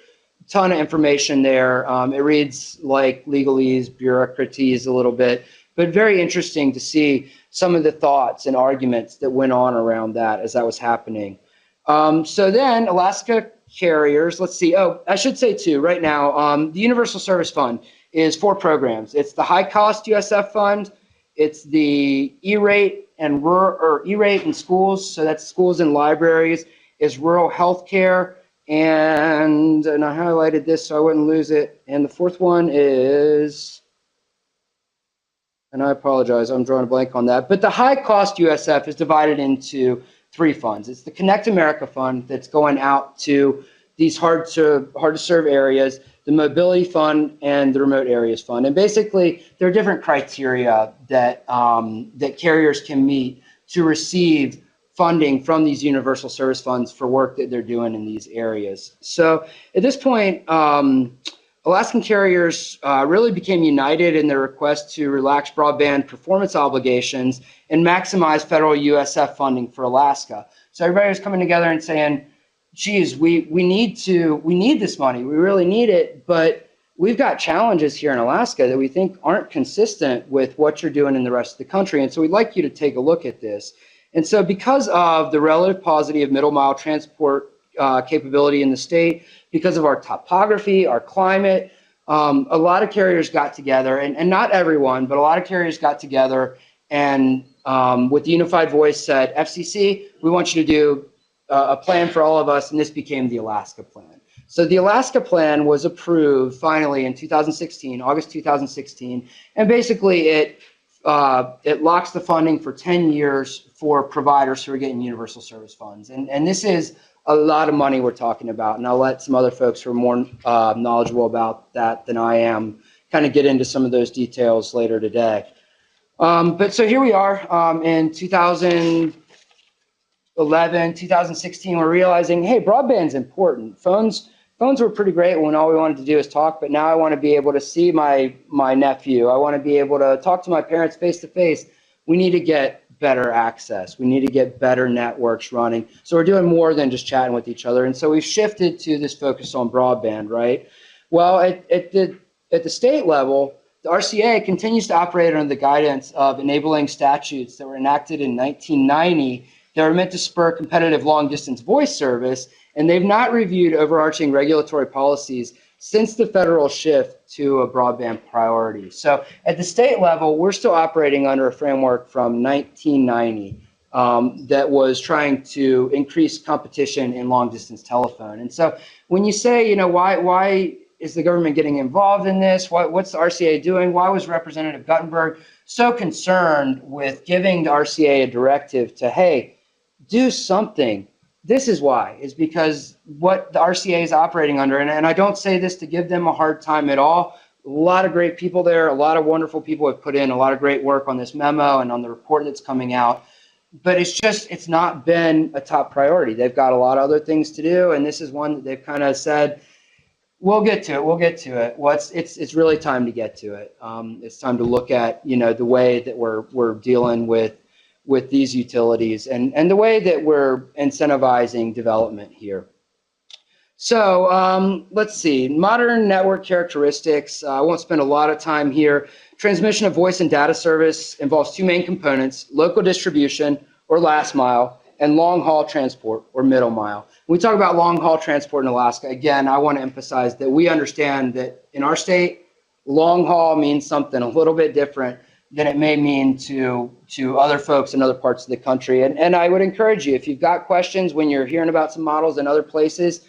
ton of information there. It reads like legalese, bureaucraties a little bit, but very interesting to see some of the thoughts and arguments that went on around that as that was happening. So then Alaska carriers, let's see. Oh, I should say too, right now, the Universal Service Fund is 4 programs. It's the high cost USF fund. It's the E-rate and E-rate in schools. So that's schools and libraries. Is rural health care. And I highlighted this so I wouldn't lose it. And the 4th one is, and I apologize, I'm drawing a blank on that. But the high cost USF is divided into 3 funds. It's the Connect America Fund that's going out to these hard to serve areas, the Mobility Fund, and the Remote Areas Fund. And basically, there are different criteria that that carriers can meet to receive funding from these universal service funds for work that they're doing in these areas. So at this point, Alaskan carriers really became united in their request to relax broadband performance obligations and maximize federal USF funding for Alaska. So everybody was coming together and saying, geez, we need this money. We really need it, but we've got challenges here in Alaska that we think aren't consistent with what you're doing in the rest of the country. And so we'd like you to take a look at this. And so because of the relative paucity of middle mile transport capability in the state, because of our topography, our climate, a lot of carriers got together, and not everyone, but a lot of carriers got together and with the unified voice said, FCC, we want you to do a plan for all of us, and this became the Alaska Plan. So the Alaska Plan was approved finally in 2016, August 2016, and basically it locks the funding for 10 years for providers who are getting universal service funds. And this is a lot of money we're talking about, and I'll let some other folks who are more knowledgeable about that than I am kind of get into some of those details later today. But so here we are in 2011, 2016, we're realizing, hey, broadband's important. Phones were pretty great when all we wanted to do is talk, but now I want to be able to see my nephew. I want to be able to talk to my parents face to face. We need to get better access. We need to get better networks running. So we're doing more than just chatting with each other. And so we've shifted to this focus on broadband, right? Well, at the state level, the RCA continues to operate under the guidance of enabling statutes that were enacted in 1990 that were meant to spur competitive long-distance voice service, and they've not reviewed overarching regulatory policies since the federal shift to a broadband priority. So at the state level, we're still operating under a framework from 1990 that was trying to increase competition in long-distance telephone. And so when you say, why is the government getting involved in this? What's the RCA doing? Why was Representative Guttenberg so concerned with giving the RCA a directive to, hey, do something? This is why, is because what the RCA is operating under, and I don't say this to give them a hard time at all. A lot of great people there, a lot of wonderful people have put in a lot of great work on this memo and on the report that's coming out. But it's not been a top priority. They've got a lot of other things to do, and this is one that they've kind of said, we'll get to it. It's really time to get to it. It's time to look at, the way that we're dealing with these utilities and the way that we're incentivizing development here. So let's see, modern network characteristics. I won't spend a lot of time here. Transmission of voice and data service involves 2 main components: local distribution, or last mile, and long haul transport, or middle mile. When we talk about long haul transport in Alaska, again, I want to emphasize that we understand that in our state, long haul means something a little bit different than it may mean to other folks in other parts of the country. And I would encourage you, if you've got questions when you're hearing about some models in other places,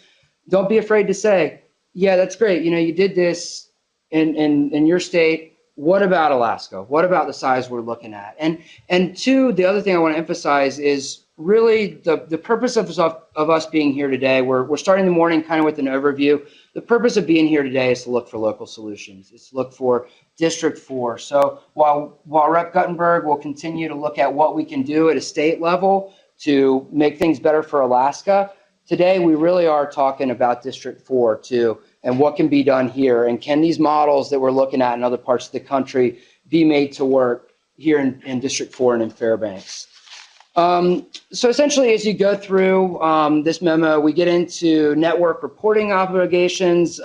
don't be afraid to say, yeah, that's great. You did this in your state. What about Alaska? What about the size we're looking at? And two, the other thing I want to emphasize is really the purpose of us being here today. We're starting the morning kind of with an overview. The purpose of being here today is to look for local solutions. It's to look for District 4. So while Rep. Guttenberg will continue to look at what we can do at a state level to make things better for Alaska, today we really are talking about District 4 too, and what can be done here, and can these models that we're looking at in other parts of the country be made to work here in District 4 and in Fairbanks. So essentially, as you go through this memo, we get into network reporting obligations.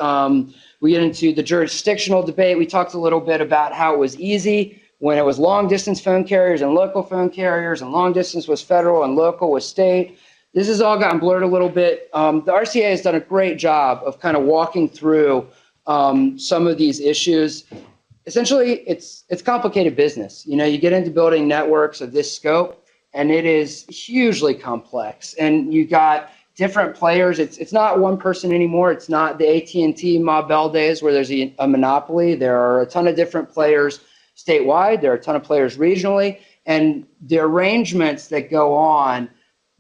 We get into the jurisdictional debate. We talked a little bit about how it was easy when it was long distance phone carriers and local phone carriers, and long distance was federal and local was state. This has all gotten blurred a little bit. The RCA has done a great job of kind of walking through some of these issues. Essentially, it's complicated business. You get into building networks of this scope, and it is hugely complex. And you got different players. It's not one person anymore. It's not the AT&T Ma Bell days where there's a monopoly. There are a ton of different players statewide. There are a ton of players regionally, and the arrangements that go on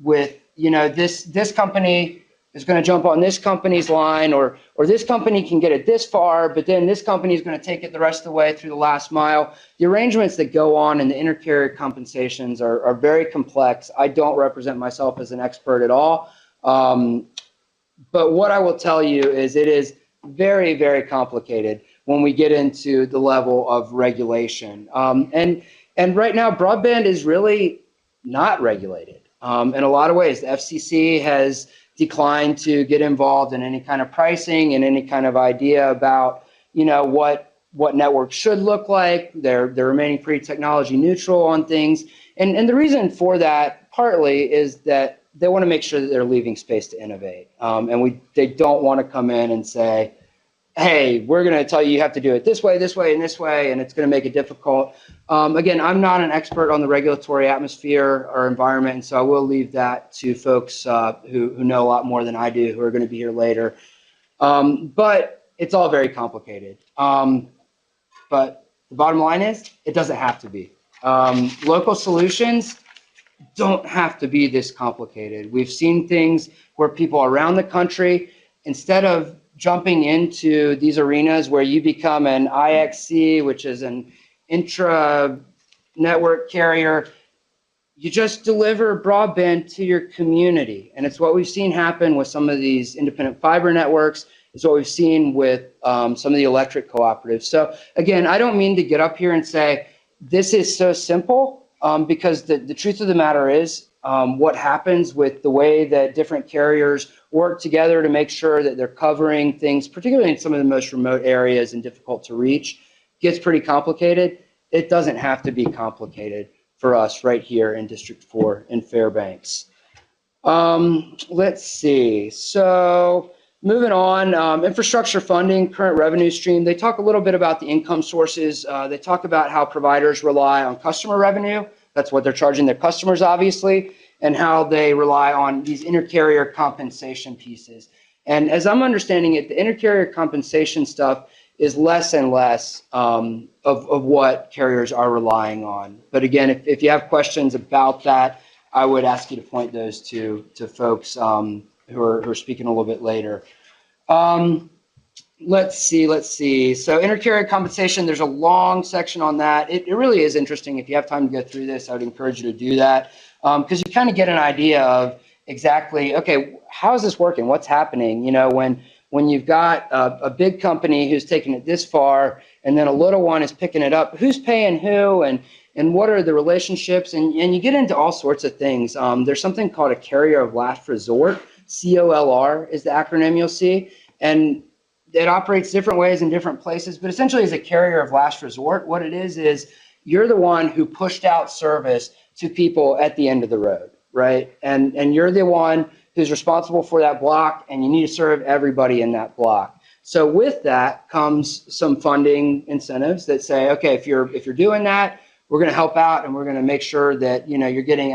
with this company is going to jump on this company's line, or this company can get it this far, but then this company is going to take it the rest of the way through the last mile. The arrangements that go on in the intercarrier compensations are very complex. I don't represent myself as an expert at all. But what I will tell you is it is very, very complicated when we get into the level of regulation. And right now, broadband is really not regulated. In a lot of ways, the FCC has declined to get involved in any kind of pricing and any kind of idea about, what networks should look like. They're remaining pretty technology neutral on things. And the reason for that partly is that they want to make sure that they're leaving space to innovate. And they don't want to come in and say, hey, we're going to tell you have to do it this way, and this way, and it's going to make it difficult. Again, I'm not an expert on the regulatory atmosphere or environment, and so I will leave that to folks who know a lot more than I do, who are going to be here later. But it's all very complicated. But the bottom line is, it doesn't have to be. Local solutions don't have to be this complicated. We've seen things where people around the country, instead of jumping into these arenas where you become an IXC, which is an intra-network carrier, you just deliver broadband to your community. And it's what we've seen happen with some of these independent fiber networks. It's what we've seen with some of the electric cooperatives. So again, I don't mean to get up here and say, this is so simple, because the truth of the matter is, what happens with the way that different carriers work together to make sure that they're covering things, particularly in some of the most remote areas and difficult to reach, gets pretty complicated. It doesn't have to be complicated for us right here in District 4 in Fairbanks. Let's see. So moving on, infrastructure funding, current revenue stream. They talk a little bit about the income sources. They talk about how providers rely on customer revenue. That's what they're charging their customers, obviously, and how they rely on these intercarrier compensation pieces. And as I'm understanding it, the intercarrier compensation stuff is less and less of what carriers are relying on. But again, if you have questions about that, I would ask you to point those to folks who are speaking a little bit later. Let's see. So intercarrier compensation, there's a long section on that. It really is interesting. If you have time to go through this, I would encourage you to do that, because you kind of get an idea of exactly, okay, how is this working? What's happening? When you've got a big company who's taking it this far, and then a little one is picking it up, who's paying who, and what are the relationships? And you get into all sorts of things. There's something called a carrier of last resort. COLR is the acronym you'll see. And it operates different ways in different places, but essentially as a carrier of last resort, what it is you're the one who pushed out service to people at the end of the road, right? And you're the one who's responsible for that block, and you need to serve everybody in that block. So with that comes some funding incentives that say, okay, if you're doing that, we're going to help out, and we're going to make sure that you're getting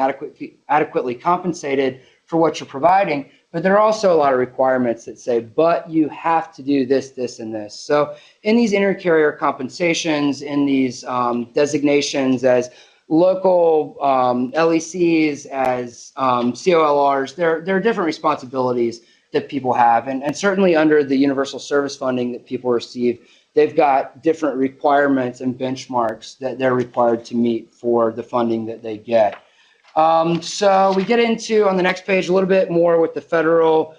adequately compensated for what you're providing. But there are also a lot of requirements that say, but you have to do this, this, and this. So in these intercarrier compensations, in these designations as local LECs, as COLRs, there are different responsibilities that people have. And certainly under the universal service funding that people receive, they've got different requirements and benchmarks that they're required to meet for the funding that they get. So we get into, on the next page, a little bit more with the federal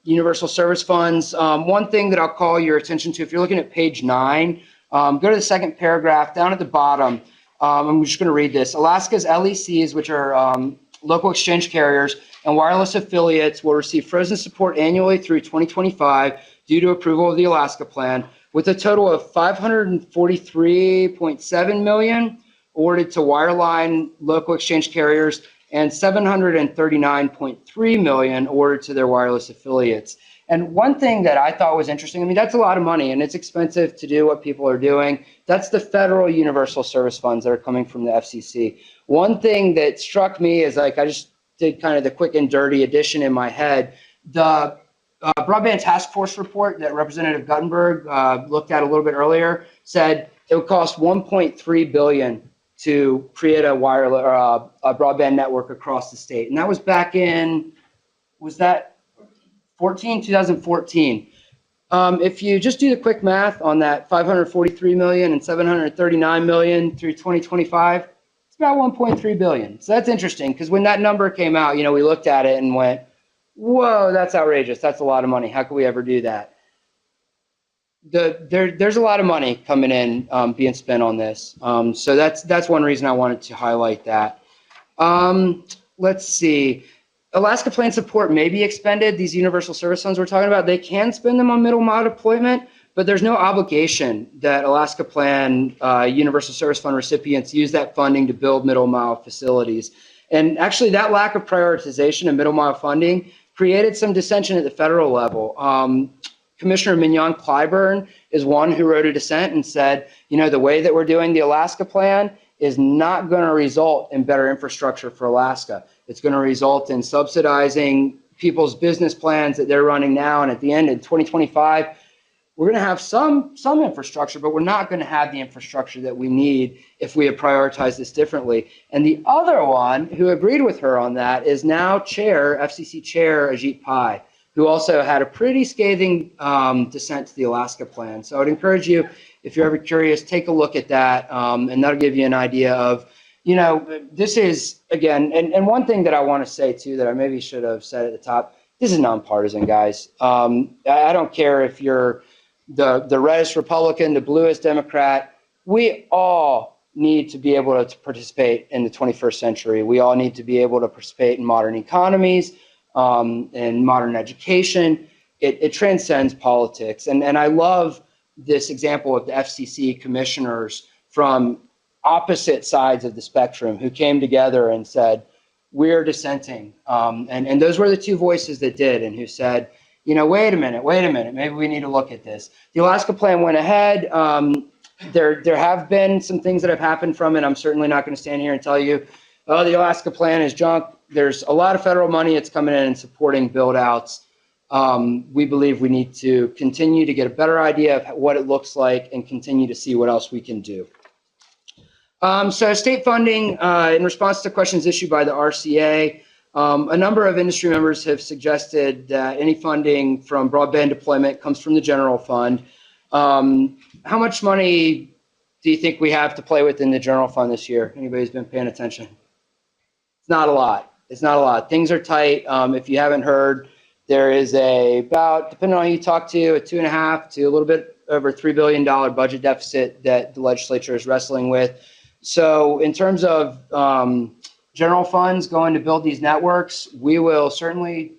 universal service funds. One thing that I'll call your attention to, if you're looking at page 9, go to the second paragraph down at the bottom. I'm just going to read this. Alaska's LECs, which are local exchange carriers, and wireless affiliates will receive frozen support annually through 2025 due to approval of the Alaska Plan, with a total of $543.7 million awarded to wireline local exchange carriers and $739.3 million awarded to their wireless affiliates. And one thing that I thought was interesting, I mean, that's a lot of money and it's expensive to do what people are doing. That's the federal universal service funds that are coming from the FCC. One thing that struck me is, like, I just did kind of the quick and dirty addition in my head. The Broadband Task Force report that Representative Guttenberg looked at a little bit earlier said it would cost $1.3 billion to create a wireless a broadband network across the state. And that was back in, was that 2014. If you just do the quick math on that 543 million and 739 million through 2025, it's about 1.3 billion. So that's interesting, because when that number came out, we looked at it and went, whoa, that's outrageous. That's a lot of money. How could we ever do that? There's a lot of money coming in, being spent on this. So that's one reason I wanted to highlight that. Let's see. Alaska Plan support may be expended. These universal service funds we're talking about, they can spend them on middle mile deployment, but there's no obligation that Alaska Plan universal service fund recipients use that funding to build middle mile facilities. And actually, that lack of prioritization of middle mile funding created some dissension at the federal level. Commissioner Mignon Clyburn is one who wrote a dissent and said, the way that we're doing the Alaska Plan is not going to result in better infrastructure for Alaska. It's going to result in subsidizing people's business plans that they're running now. And at the end, in 2025, we're going to have some infrastructure, but we're not going to have the infrastructure that we need if we had prioritized this differently. And the other one who agreed with her on that is now FCC Chair Ajit Pai, who also had a pretty scathing dissent to the Alaska Plan. So I would encourage you, if you're ever curious, take a look at that, and that'll give you an idea of, this is, again, and one thing that I want to say too that I maybe should have said at the top, this is nonpartisan, guys. I don't care if you're the reddest Republican, the bluest Democrat. We all need to be able to participate in the 21st century. We all need to be able to participate in modern economies, in modern education. It transcends politics. And I love this example of the FCC commissioners from opposite sides of the spectrum who came together and said, we're dissenting. And those were the two voices that did, and who said, wait a minute, maybe we need to look at this. The Alaska Plan went ahead. There have been some things that have happened from it. I'm certainly not going to stand here and tell you, oh, the Alaska Plan is junk. There's a lot of federal money that's coming in and supporting build outs. We believe we need to continue to get a better idea of what it looks like and continue to see what else we can do. So state funding, in response to questions issued by the RCA, a number of industry members have suggested that any funding from broadband deployment comes from the general fund. How much money do you think we have to play with in the general fund this year? Anybody's been paying attention? It's not a lot. It's not a lot. Things are tight. If you haven't heard, there is about, depending on who you talk to, a $2.5 to a little bit over $3 billion budget deficit that the legislature is wrestling with. So in terms of general funds going to build these networks, we will certainly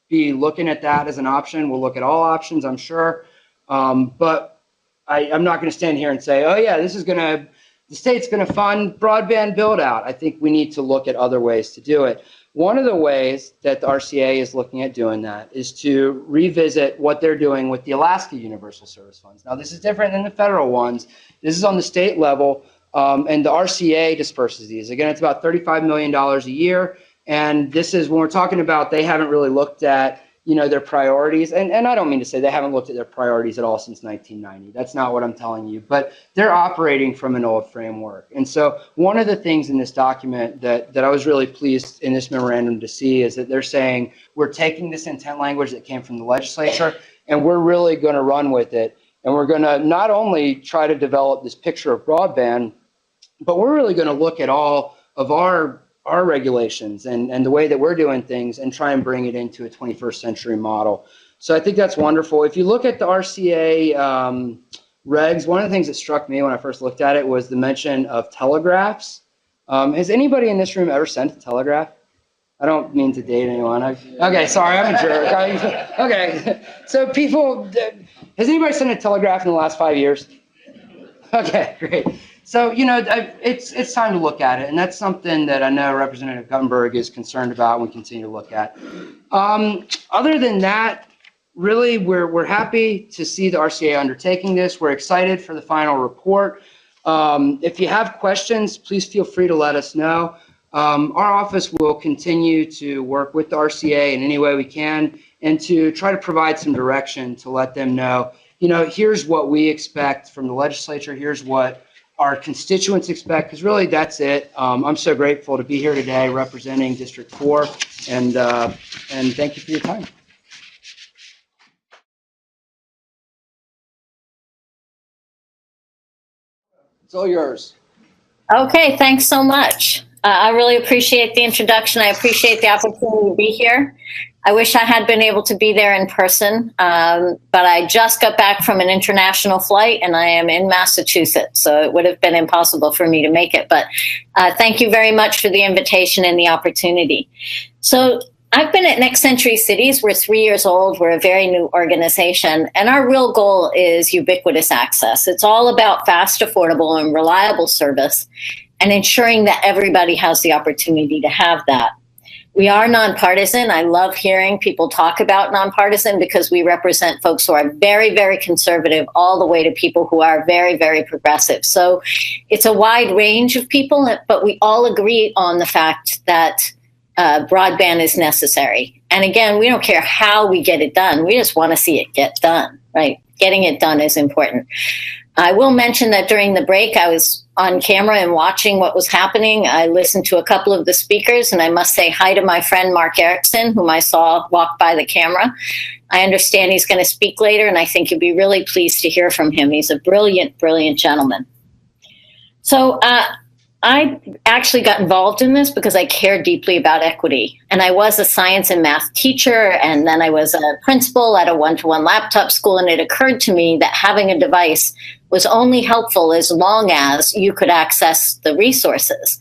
be looking at that as an option. We'll look at all options, I'm sure. But I'm not going to stand here and say, oh yeah, the state's going to fund broadband build out. I think we need to look at other ways to do it. One of the ways that the RCA is looking at doing that is to revisit what they're doing with the Alaska Universal Service Funds. Now, this is different than the federal ones. This is on the state level, and the RCA disperses these. Again, it's about $35 million a year, and this is when we're talking about they haven't really looked at their priorities, and I don't mean to say they haven't looked at their priorities at all since 1990. That's not what I'm telling you, but they're operating from an old framework. And so one of the things in this document that I was really pleased in this memorandum to see is that they're saying we're taking this intent language that came from the legislature and we're really going to run with it. And we're going to not only try to develop this picture of broadband, but we're really going to look at all of our regulations and the way that we're doing things and try and bring it into a 21st century model. So I think that's wonderful. If you look at the RCA regs, one of the things that struck me when I first looked at it was the mention of telegraphs. Has anybody in this room ever sent a telegraph? I don't mean to date anyone. Okay, sorry, I'm a jerk. Okay, so people, has anybody sent a telegraph in the last 5 years? Okay, great. So, it's time to look at it, and that's something that I know Representative Guttenberg is concerned about and we continue to look at. Other than that, really, we're happy to see the RCA undertaking this. We're excited for the final report. If you have questions, please feel free to let us know. Our office will continue to work with the RCA in any way we can and to try to provide some direction to let them know, here's what we expect from the legislature, here's what our constituents expect, because really that's it. I'm so grateful to be here today representing District 4, and thank you for your time. It's all yours. Okay, thanks so much. I really appreciate the introduction. I appreciate the opportunity to be here. I wish I had been able to be there in person, but I just got back from an international flight and I am in Massachusetts, so it would have been impossible for me to make it. But thank you very much for the invitation and the opportunity. So I've been at Next Century Cities. We're 3 years old. We're a very new organization, and our real goal is ubiquitous access. It's all about fast, affordable, and reliable service and ensuring that everybody has the opportunity to have that. We are nonpartisan. I love hearing people talk about nonpartisan because we represent folks who are very, very conservative all the way to people who are very, very progressive. So it's a wide range of people, but we all agree on the fact that broadband is necessary. And again, we don't care how we get it done. We just want to see it get done, right? Getting it done is important. I will mention that during the break, I was on camera and watching what was happening. I listened to a couple of the speakers, and I must say hi to my friend Mark Erickson, whom I saw walk by the camera. I understand he's going to speak later, and I think you'll be really pleased to hear from him. He's a brilliant, brilliant gentleman. So I actually got involved in this because I care deeply about equity. And I was a science and math teacher, and then I was a principal at a one-to-one laptop school, and it occurred to me that having a device was only helpful as long as you could access the resources.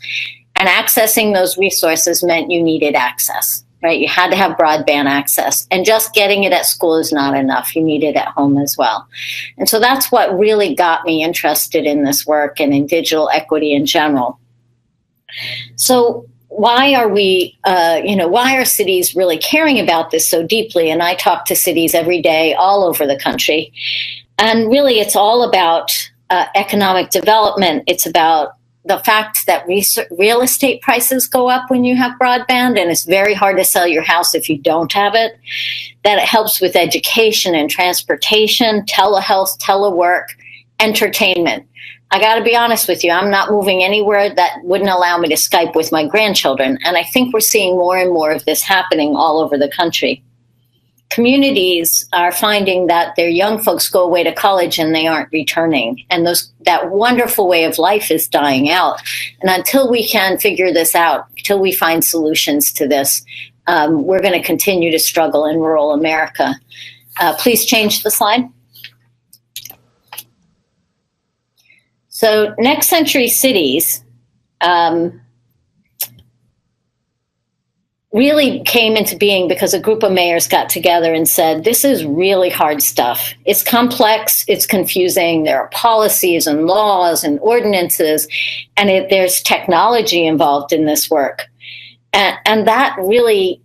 And accessing those resources meant you needed access, right? You had to have broadband access, and just getting it at school is not enough. You need it at home as well. And so that's what really got me interested in this work and in digital equity in general. So why are we, why are cities really caring about this so deeply? And I talk to cities every day all over the country. And really, it's all about economic development. It's about the fact that real estate prices go up when you have broadband, and it's very hard to sell your house if you don't have it. That it helps with education and transportation, telehealth, telework, entertainment. I got to be honest with you, I'm not moving anywhere that wouldn't allow me to Skype with my grandchildren. And I think we're seeing more and more of this happening all over the country. Communities are finding that their young folks go away to college and they aren't returning. And that wonderful way of life is dying out. And until we can figure this out, until we find solutions to this, we're going to continue to struggle in rural America. Please change the slide. So Next Century Cities really came into being because a group of mayors got together and said, this is really hard stuff. It's complex, it's confusing, there are policies and laws and ordinances, and there's technology involved in this work. And that really,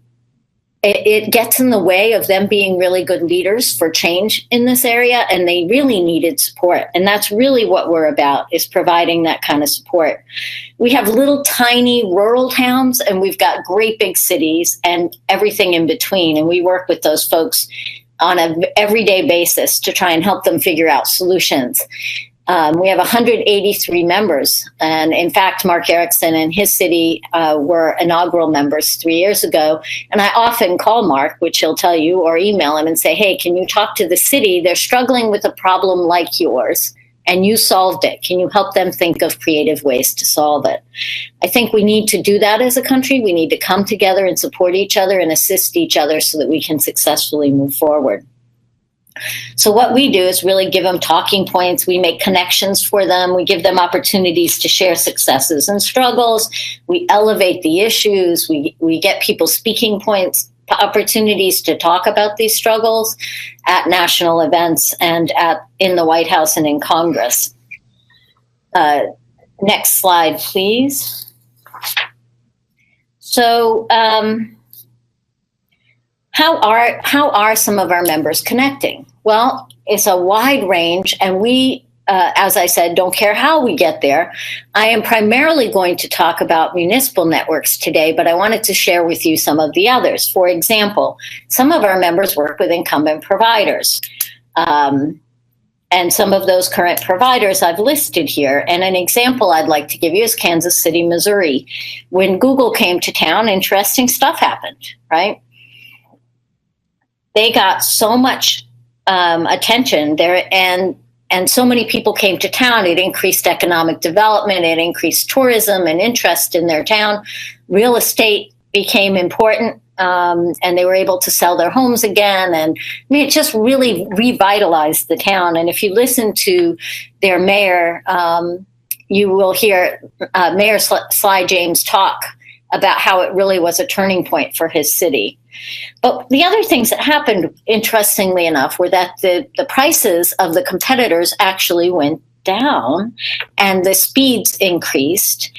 it gets in the way of them being really good leaders for change in this area, and they really needed support. And that's really what we're about, is providing that kind of support. We have little tiny rural towns, and we've got great big cities and everything in between. And we work with those folks on an everyday basis to try and help them figure out solutions. We have 183 members. And in fact, Mark Erickson and his city were inaugural members 3 years ago. And I often call Mark, which he'll tell you, or email him and say, hey, can you talk to the city? They're struggling with a problem like yours, and you solved it. Can you help them think of creative ways to solve it? I think we need to do that as a country. We need to come together and support each other and assist each other so that we can successfully move forward. So what we do is really give them talking points. We make connections for them. We give them opportunities to share successes and struggles. We elevate the issues. We get people speaking points, opportunities to talk about these struggles at national events and in the White House and in Congress. Next slide, please. So how are some of our members connecting? Well, it's a wide range, and we, as I said, don't care how we get there. I am primarily going to talk about municipal networks today, but I wanted to share with you some of the others. For example, some of our members work with incumbent providers. And some of those current providers I've listed here. And an example I'd like to give you is Kansas City, Missouri. When Google came to town, interesting stuff happened, right? They got so much attention there, and so many people came to town. It increased economic development, it increased tourism and interest in their town. Real estate became important. And they were able to sell their homes again. And I mean, it just really revitalized the town. And if you listen to their mayor, you will hear Mayor Sly James talk about how it really was a turning point for his city. But the other things that happened, interestingly enough, were that the prices of the competitors actually went down and the speeds increased.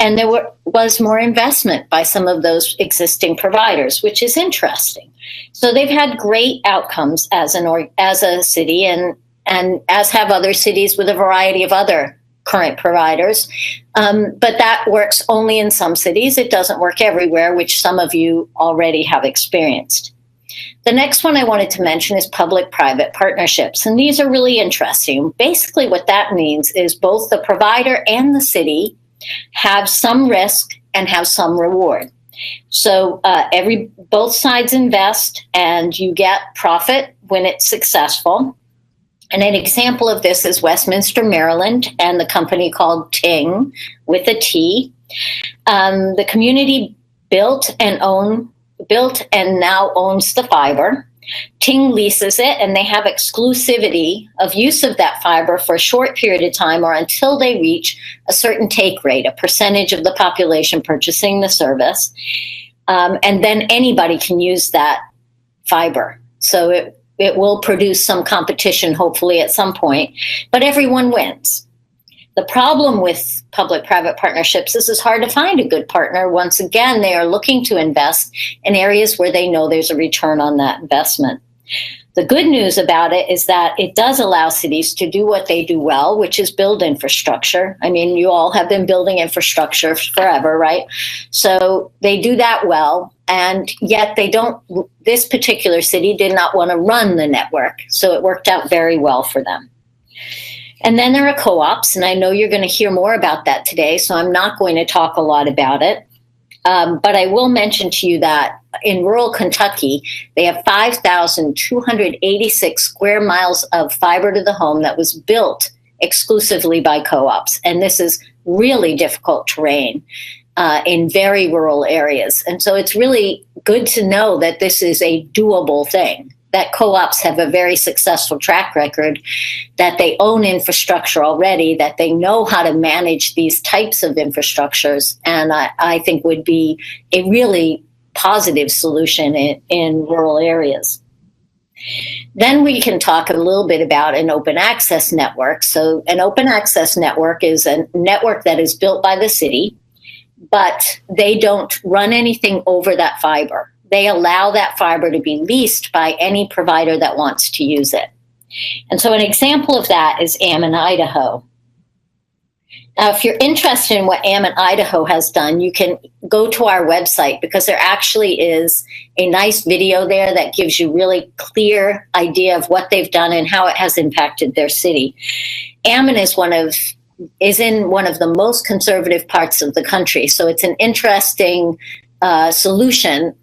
And there was more investment by some of those existing providers, which is interesting. So they've had great outcomes as a city, and as have other cities with a variety of other current providers. But that works only in some cities. It doesn't work everywhere, which some of you already have experienced. The next one I wanted to mention is public-private partnerships. And these are really interesting. Basically, what that means is both the provider and the city have some risk and have some reward. So both sides invest and you get profit when it's successful. And an example of this is Westminster, Maryland, and the company called Ting with a T. The community built and now owns the fiber. Ting leases it, and they have exclusivity of use of that fiber for a short period of time or until they reach a certain take rate, a percentage of the population purchasing the service. And then anybody can use that fiber. So it will produce some competition, hopefully, at some point, but everyone wins. The problem with public-private partnerships is it's hard to find a good partner. Once again, they are looking to invest in areas where they know there's a return on that investment. The good news about it is that it does allow cities to do what they do well, which is build infrastructure. I mean, you all have been building infrastructure forever, right? So they do that well, and yet this particular city did not want to run the network. So it worked out very well for them. And then there are co-ops, and I know you're going to hear more about that today, so I'm not going to talk a lot about it. But I will mention to you that in rural Kentucky, they have 5,286 square miles of fiber to the home that was built exclusively by co-ops. And this is really difficult terrain in very rural areas. And so it's really good to know that this is a doable thing, that co-ops have a very successful track record, that they own infrastructure already, that they know how to manage these types of infrastructures, and I think would be a really positive solution in rural areas. Then we can talk a little bit about an open access network. So an open access network is a network that is built by the city, but they don't run anything over that fiber. They allow that fiber to be leased by any provider that wants to use it. And so an example of that is Ammon, Idaho. Now, if you're interested in what Ammon, Idaho has done, you can go to our website, because there actually is a nice video there that gives you really clear idea of what they've done and how it has impacted their city. Ammon is in one of the most conservative parts of the country. So it's an interesting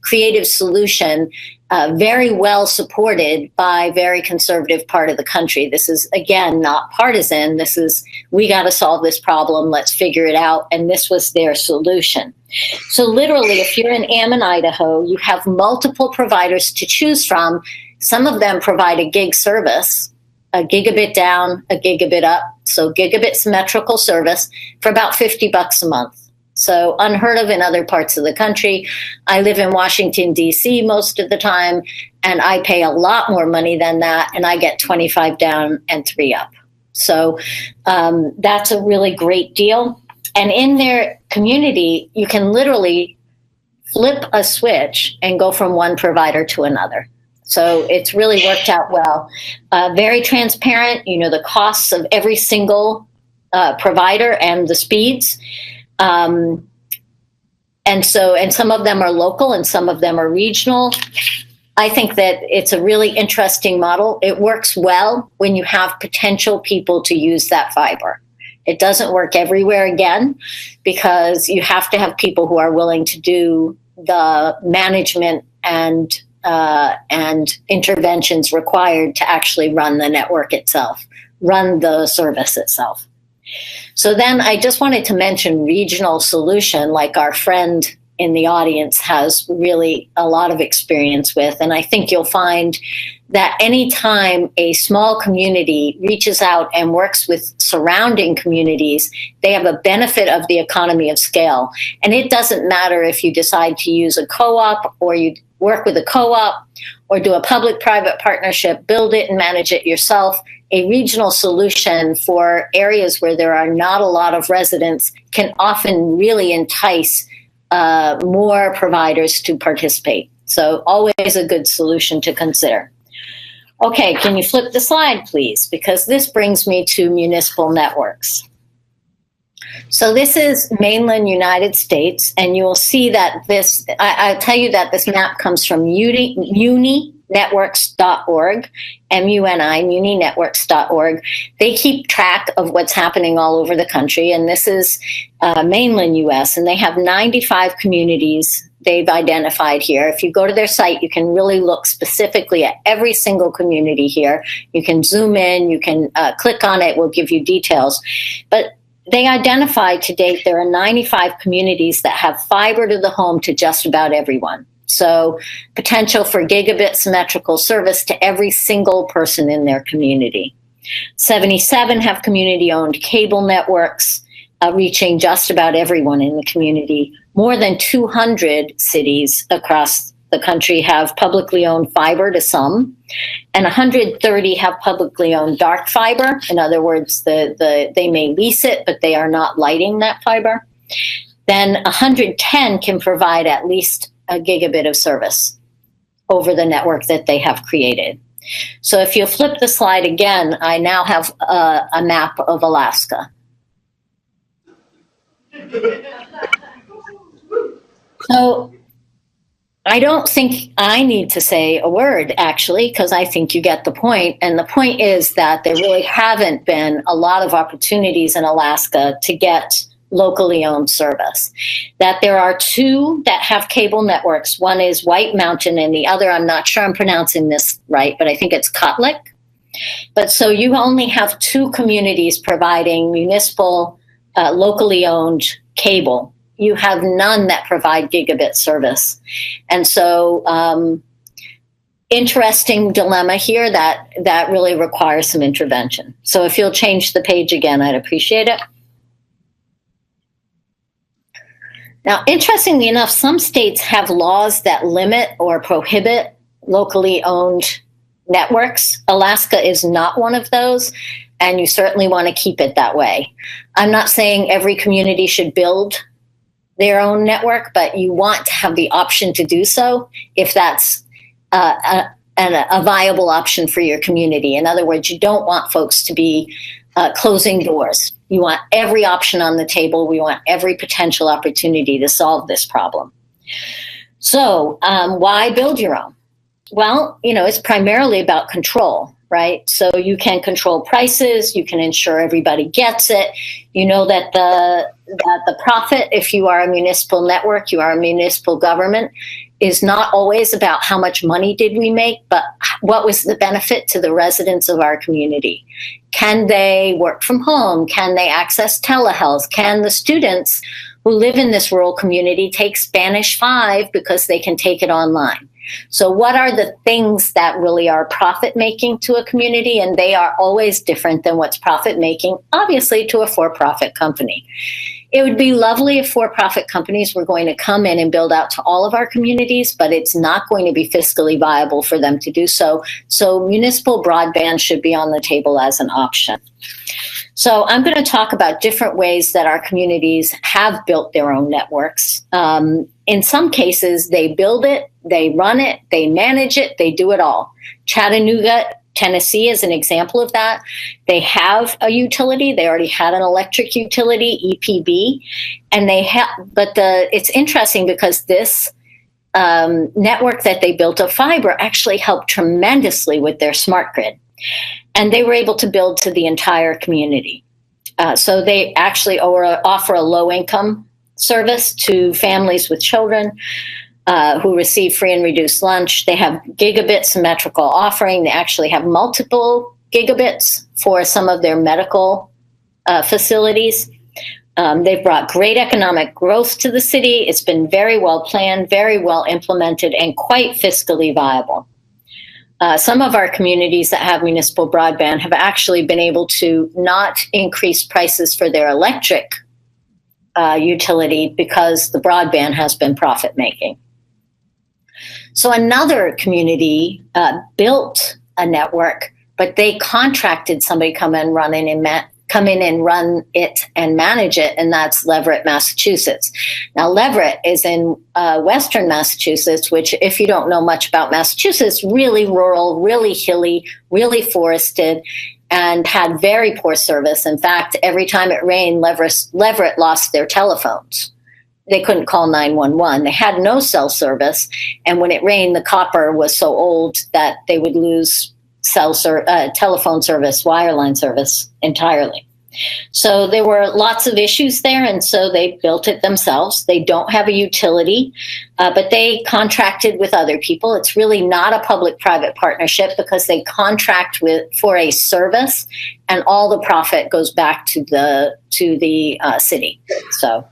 creative solution, very well supported by very conservative part of the country. This is, again, not partisan. This is, we got to solve this problem. Let's figure it out. And this was their solution. So literally, if you're in Ammon, Idaho, you have multiple providers to choose from. Some of them provide a gig service, a gigabit down, a gigabit up. So gigabit symmetrical service for about $50 a month. So unheard of in other parts of the country. I live in Washington, D.C. most of the time, and I pay a lot more money than that, and I get 25 down and 3 up. So that's a really great deal. And in their community, you can literally flip a switch and go from one provider to another. So it's really worked out well. Very transparent, you know, the costs of every single provider and the speeds. And some of them are local and some of them are regional. I think that it's a really interesting model. It works well when you have potential people to use that fiber. It doesn't work everywhere again, because you have to have people who are willing to do the management and interventions required to actually run the network itself, run the service itself. So then I just wanted to mention regional solution, like our friend in the audience has really a lot of experience with. And I think you'll find that anytime a small community reaches out and works with surrounding communities, they have a benefit of the economy of scale. And it doesn't matter if you decide to use a co-op or you work with a co-op or do a public-private partnership, build it and manage it yourself. A regional solution for areas where there are not a lot of residents can often really entice more providers to participate. So always a good solution to consider. Okay, can you flip the slide, please? Because this brings me to municipal networks. So this is mainland United States, and you will see that this, I'll tell you that this map comes from muninetworks.org, M-U-N-I, muninetworks.org. They keep track of what's happening all over the country, and this is mainland U.S., and they have 95 communities they've identified here. If you go to their site, you can really look specifically at every single community here. You can zoom in, you can click on it, we'll give you details. But they identified to date there are 95 communities that have fiber to the home to just about everyone. So potential for gigabit symmetrical service to every single person in their community. 77 have community-owned cable networks, reaching just about everyone in the community. More than 200 cities across the country have publicly owned fiber to some, and 130 have publicly owned dark fiber. In other words, they may lease it, but they are not lighting that fiber. Then 110 can provide at least a gigabit of service over the network that they have created. So if you flip the slide again, I now have a map of Alaska. So I don't think I need to say a word, actually, because I think you get the point. And the point is that there really haven't been a lot of opportunities in Alaska to get locally owned service. That there are 2 that have cable networks. One is White Mountain, and the other, I'm not sure I'm pronouncing this right, but I think it's Kotlik. But so you only have 2 communities providing municipal, locally owned cable. You have none that provide gigabit service. And so interesting dilemma here that really requires some intervention. So if you'll change the page again, I'd appreciate it. Now, interestingly enough, some states have laws that limit or prohibit locally owned networks. Alaska is not one of those, and you certainly want to keep it that way. I'm not saying every community should build their own network, but you want to have the option to do so if that's a viable option for your community. In other words, you don't want folks to be closing doors. You want every option on the table. We want every potential opportunity to solve this problem. So why build your own? Well, it's primarily about control, right? So you can control prices. You can ensure everybody gets it. You know that the profit, if you are a municipal network, you are a municipal government, is not always about how much money did we make, but what was the benefit to the residents of our community? Can they work from home? Can they access telehealth? Can the students who live in this rural community take Spanish 5 because they can take it online. So what are the things that really are profit making to a community? And they are always different than what's profit making, obviously, to a for-profit company. It would be lovely if for-profit companies were going to come in and build out to all of our communities, but it's not going to be fiscally viable for them to do so. So municipal broadband should be on the table as an option. So I'm going to talk about different ways that our communities have built their own networks. In some cases, they build it, they run it, they manage it, they do it all. Chattanooga, Tennessee is an example of that. They have a utility. They already had an electric utility, EPB, and it's interesting because this network that they built of fiber actually helped tremendously with their smart grid. And they were able to build to the entire community. So they actually offer a low-income service to families with children who receive free and reduced lunch. They have gigabit symmetrical offering. They actually have multiple gigabits for some of their medical facilities. They've brought great economic growth to the city. It's been very well planned, very well implemented, and quite fiscally viable. Some of our communities that have municipal broadband have actually been able to not increase prices for their electric utility because the broadband has been profit making. So another community built a network, but they contracted somebody come in and run it and manage it, and that's Leverett, Massachusetts. Now, Leverett is in western Massachusetts, which, if you don't know much about Massachusetts, really rural, really hilly, really forested, and had very poor service. In fact, every time it rained, Leverett lost their telephones. They couldn't call 911. They had no cell service, and when it rained, the copper was so old that they would lose telephone service, wireline service entirely. So there were lots of issues there, and so they built it themselves. They don't have a utility, but they contracted with other people. It's really not a public-private partnership because they contract for a service, and all the profit goes back to the city. So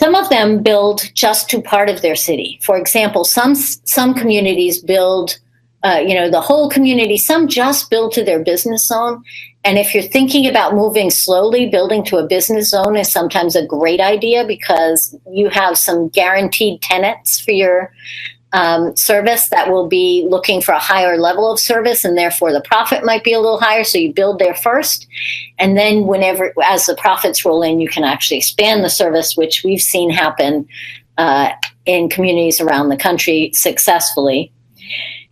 some of them build just to part of their city. For example, some communities build the whole community. Some just build to their business zone. And if you're thinking about moving slowly, building to a business zone is sometimes a great idea because you have some guaranteed tenants for your service that will be looking for a higher level of service, and therefore the profit might be a little higher. So you build there first. And then as the profits roll in, you can actually expand the service, which we've seen happen in communities around the country successfully.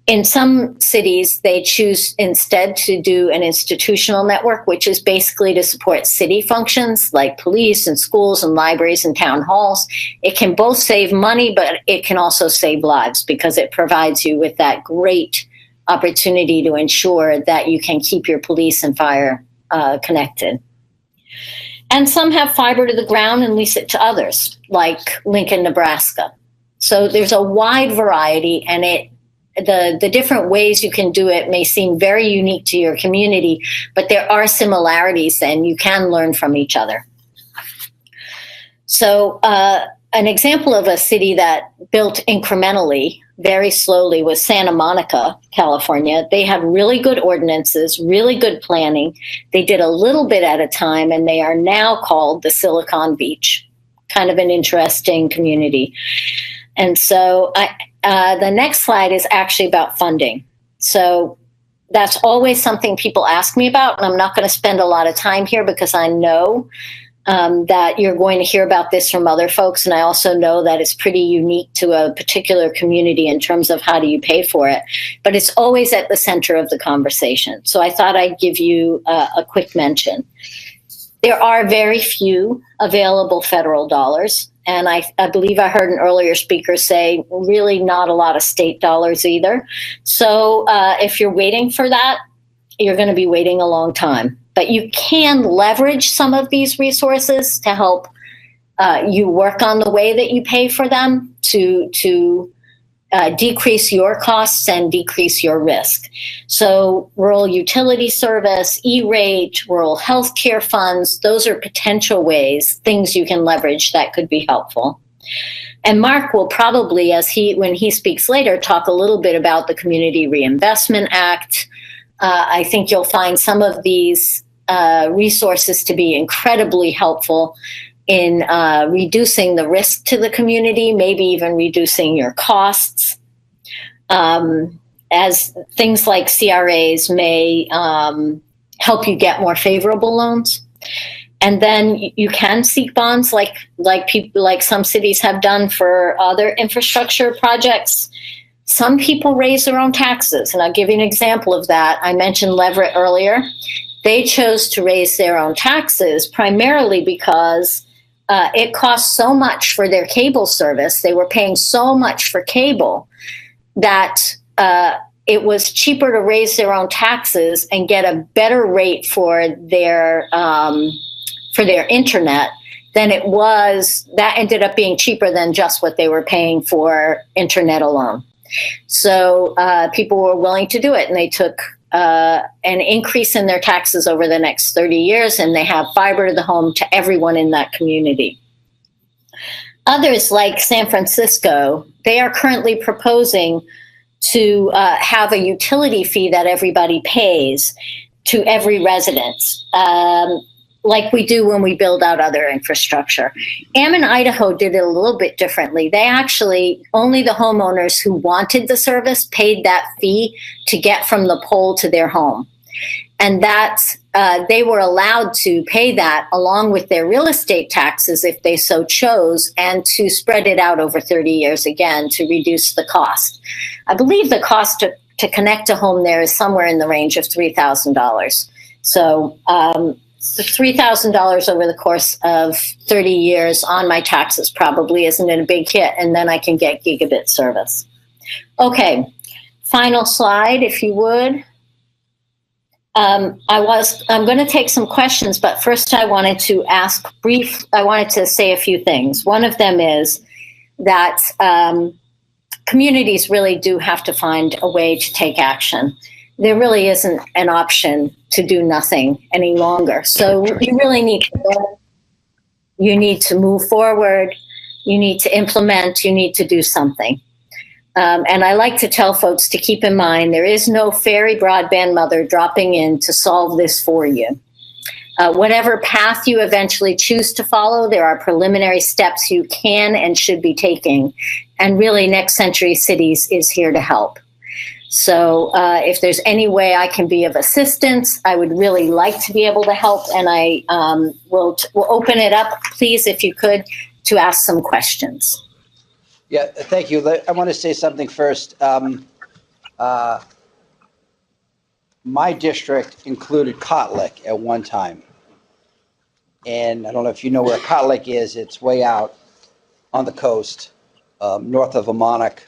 In some cities, they choose instead to do an institutional network, which is basically to support city functions like police and schools and libraries and town halls. It can both save money, but it can also save lives because it provides you with that great opportunity to ensure that you can keep your police and fire connected. And some have fiber to the ground and lease it to others, like Lincoln, Nebraska. So there's a wide variety, and the different ways you can do it may seem very unique to your community, but there are similarities and you can learn from each other. So an example of a city that built incrementally, very slowly, was Santa Monica, California. They had really good ordinances, really good planning. They did a little bit at a time, and they are now called the Silicon Beach. Kind of an interesting community. And so the next slide is actually about funding. So that's always something people ask me about, and I'm not going to spend a lot of time here because I know that you're going to hear about this from other folks, and I also know that it's pretty unique to a particular community in terms of how do you pay for it. But it's always at the center of the conversation. So I thought I'd give you a quick mention. There are very few available federal dollars. And I believe I heard an earlier speaker say really not a lot of state dollars either. So if you're waiting for that, you're going to be waiting a long time. But you can leverage some of these resources to help you work on the way that you pay for them to decrease your costs and decrease your risk. So rural utility service, E-rate, rural healthcare funds, those are potential ways, things you can leverage that could be helpful. And Mark will probably, when he speaks later, talk a little bit about the Community Reinvestment Act. I think you'll find some of these resources to be incredibly helpful in reducing the risk to the community, maybe even reducing your costs, as things like CRAs may help you get more favorable loans. And then you can seek bonds like some cities have done for other infrastructure projects. Some people raise their own taxes, and I'll give you an example of that. I mentioned Leverett earlier. They chose to raise their own taxes primarily because it cost so much for their cable service. They were paying so much for cable that it was cheaper to raise their own taxes and get a better rate for their internet than it was. That ended up being cheaper than just what they were paying for internet alone. So people were willing to do it, and they took an increase in their taxes over the next 30 years, and they have fiber to the home to everyone in that community. Others, like San Francisco, they are currently proposing to have a utility fee that everybody pays to every resident, like we do when we build out other infrastructure. Ammon, Idaho did it a little bit differently. They actually, only the homeowners who wanted the service paid that fee to get from the pole to their home. And that they were allowed to pay that along with their real estate taxes if they so chose, and to spread it out over 30 years again to reduce the cost. I believe the cost to connect a home there is somewhere in the range of $3,000. So $3,000 over the course of 30 years on my taxes probably isn't a big hit, and then I can get gigabit service. Okay, final slide, if you would. I'm going to take some questions, but first I wanted to say a few things. One of them is that communities really do have to find a way to take action. There really isn't an option to do nothing any longer. So you really need to go. You need to move forward. You need to implement. You need to do something. And I like to tell folks to keep in mind, there is no fairy broadband mother dropping in to solve this for you. Whatever path you eventually choose to follow, there are preliminary steps you can and should be taking. And really, Next Century Cities is here to help. So if there's any way I can be of assistance, I would really like to be able to help. And I will open it up, please, if you could, to ask some questions. Yeah, thank you. I want to say something first. My district included Kotlik at one time. And I don't know if you know where Kotlik is. It's way out on the coast, north of Amonak,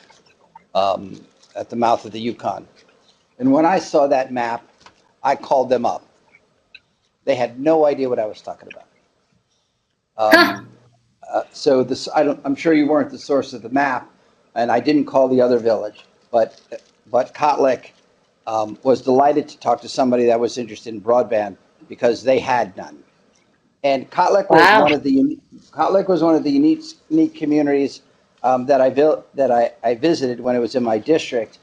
at the mouth of the Yukon. And when I saw that map, I called them up. They had no idea what I was talking about. So this, I'm sure you weren't the source of the map, and I didn't call the other village, but Kotlik was delighted to talk to somebody that was interested in broadband because they had none. And Kotlik was one of the unique communities that I visited when it was in my district,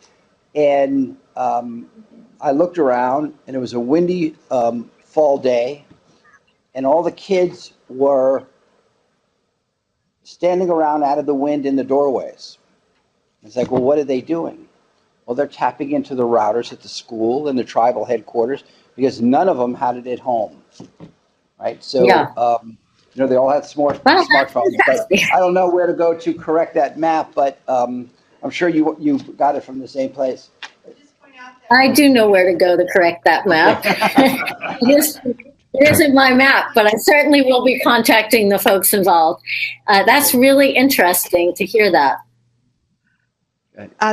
and I looked around, and it was a windy fall day, and all the kids were standing around out of the wind in the doorways. It's like, well, what are they doing? Well, they're tapping into the routers at the school and the tribal headquarters because none of them had it at home, right? So, yeah. They all had smartphones. But I don't know where to go to correct that map, but I'm sure you got it from the same place. I do know where to go to correct that map. It isn't my map, but I certainly will be contacting the folks involved. That's really interesting to hear that.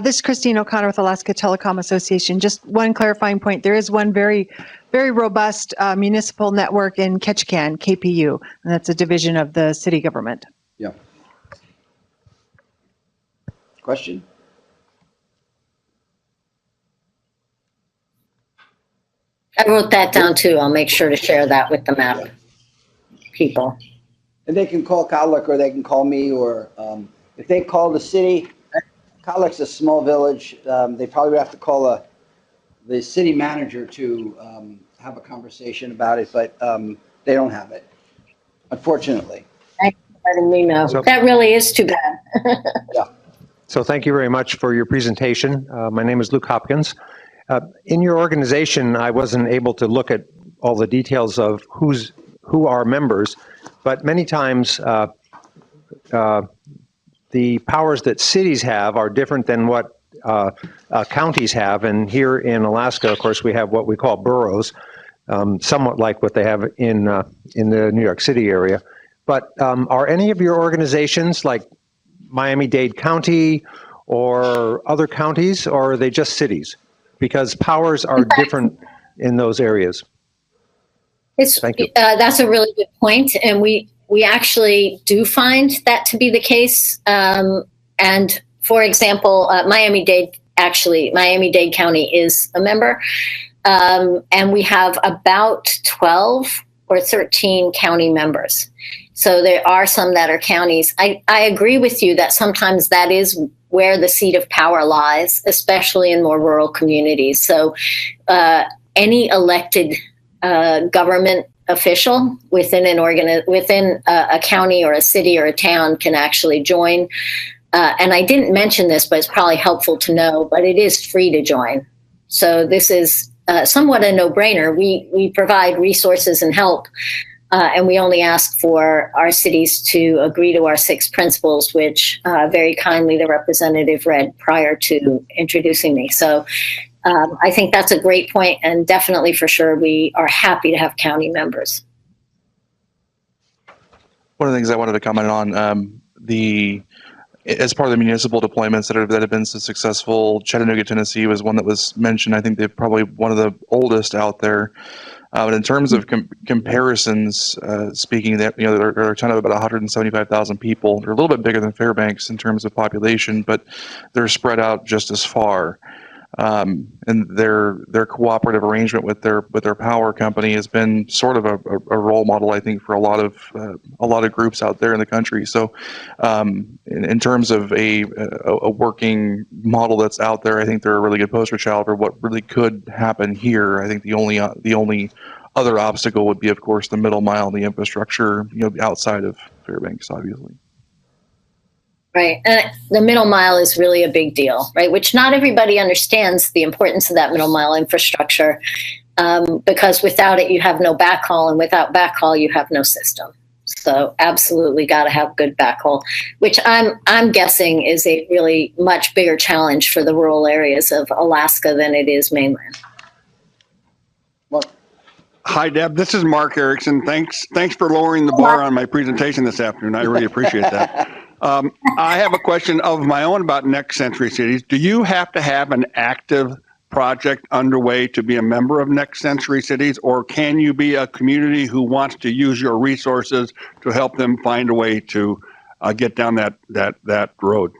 This is Christine O'Connor with Alaska Telecom Association. Just one clarifying point. There is one very, very robust municipal network in Ketchikan, KPU, and that's a division of the city government. Yeah. Question? I wrote that down too. I'll make sure to share that with the map people. And they can call Cotlick or they can call me, or if they call the city, Cotlick's a small village. They probably would have to call the city manager to have a conversation about it, but they don't have it, unfortunately. Thanks for letting me know. So- That really is too bad. Yeah. So thank you very much for your presentation. My name is Luke Hopkins. In your organization, I wasn't able to look at all the details of who are members, but many times the powers that cities have are different than what counties have. And here in Alaska, of course, we have what we call boroughs, somewhat like what they have in the New York City area. But are any of your organizations like Miami-Dade County or other counties, or are they just cities? Because powers are different in those areas. Thank you. That's a really good point, and we actually do find that to be the case. And for example, Miami-Dade County is a member, and we have about 12 or 13 county members. So there are some that are counties. I agree with you that sometimes that is where the seat of power lies, especially in more rural communities. So any elected government official within a county or a city or a town can actually join. And I didn't mention this, but it's probably helpful to know, but it is free to join. So this is somewhat a no-brainer. We provide resources and help, and we only ask for our cities to agree to our 6 principles, which very kindly the representative read prior to introducing me. So I think that's a great point, and definitely for sure we are happy to have county members. One of the things I wanted to comment on, as part of the municipal deployments that have been so successful, Chattanooga, Tennessee was one that was mentioned. I think they're probably one of the oldest out there. But in terms of comparisons, speaking, that there are a ton of about 175,000 people. They're a little bit bigger than Fairbanks in terms of population, but they're spread out just as far. And their cooperative arrangement with their power company has been sort of a role model, I think, for a lot of groups out there in the country. So, in terms of a working model that's out there, I think they're a really good poster child for what really could happen here. I think the only other obstacle would be, of course, the middle mile, the infrastructure, outside of Fairbanks, obviously. Right. And the middle mile is really a big deal, right? Which not everybody understands the importance of that middle mile infrastructure, because without it, you have no backhaul, and without backhaul, you have no system. So absolutely got to have good backhaul, which I'm guessing is a really much bigger challenge for the rural areas of Alaska than it is mainland. Well, Hi, Deb. This is Mark Erickson. Thanks for lowering the bar on my presentation this afternoon. I really appreciate that. I have a question of my own about Next Century Cities. Do you have to have an active project underway to be a member of Next Century Cities, or can you be a community who wants to use your resources to help them find a way to get down that road?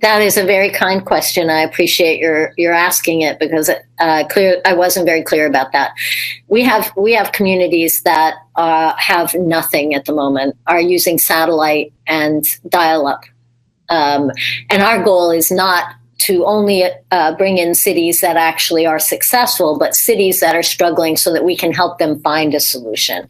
That is a very kind question. I appreciate your asking it, because I wasn't very clear about that. We have communities that have nothing at the moment, are using satellite and dial-up, and our goal is not to only bring in cities that actually are successful, but cities that are struggling, so that we can help them find a solution.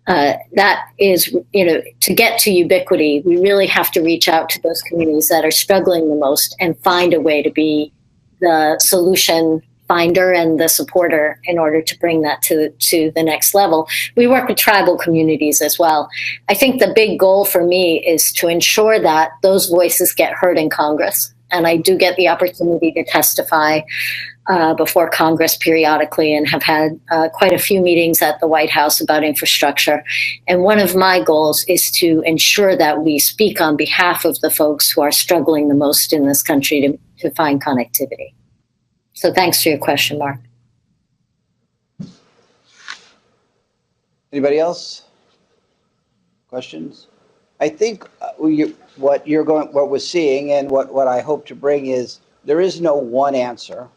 That is, to get to ubiquity, we really have to reach out to those communities that are struggling the most and find a way to be the solution finder and the supporter in order to bring that to the next level. We work with tribal communities as well. I think the big goal for me is to ensure that those voices get heard in Congress. And I do get the opportunity to testify before Congress periodically, and have had quite a few meetings at the White House about infrastructure. And one of my goals is to ensure that we speak on behalf of the folks who are struggling the most in this country to find connectivity. So thanks for your question, Mark. Anybody else? Questions? I think what we're seeing, and what I hope to bring is, there is no one answer,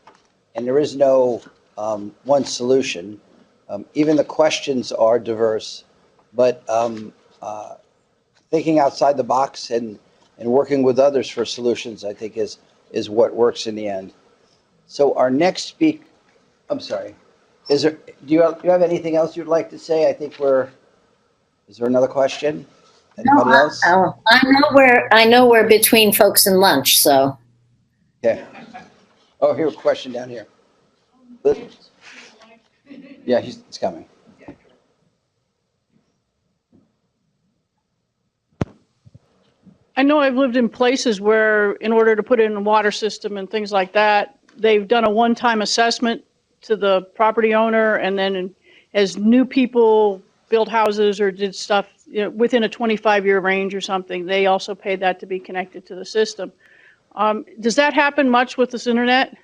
and there is no one solution. Even the questions are diverse, but thinking outside the box and working with others for solutions, I think is what works in the end. So our next speak, I'm sorry, do you have anything else you'd like to say? I think is there another question? Anybody else? I know we're between folks and lunch, so. Okay. Oh, here, a question down here. Yeah, it's coming. I know I've lived in places where in order to put in a water system and things like that, they've done a one-time assessment to the property owner, and then as new people built houses or did stuff, you know, within a 25-year range or something, they also pay that to be connected to the system. Does that happen much with this internet?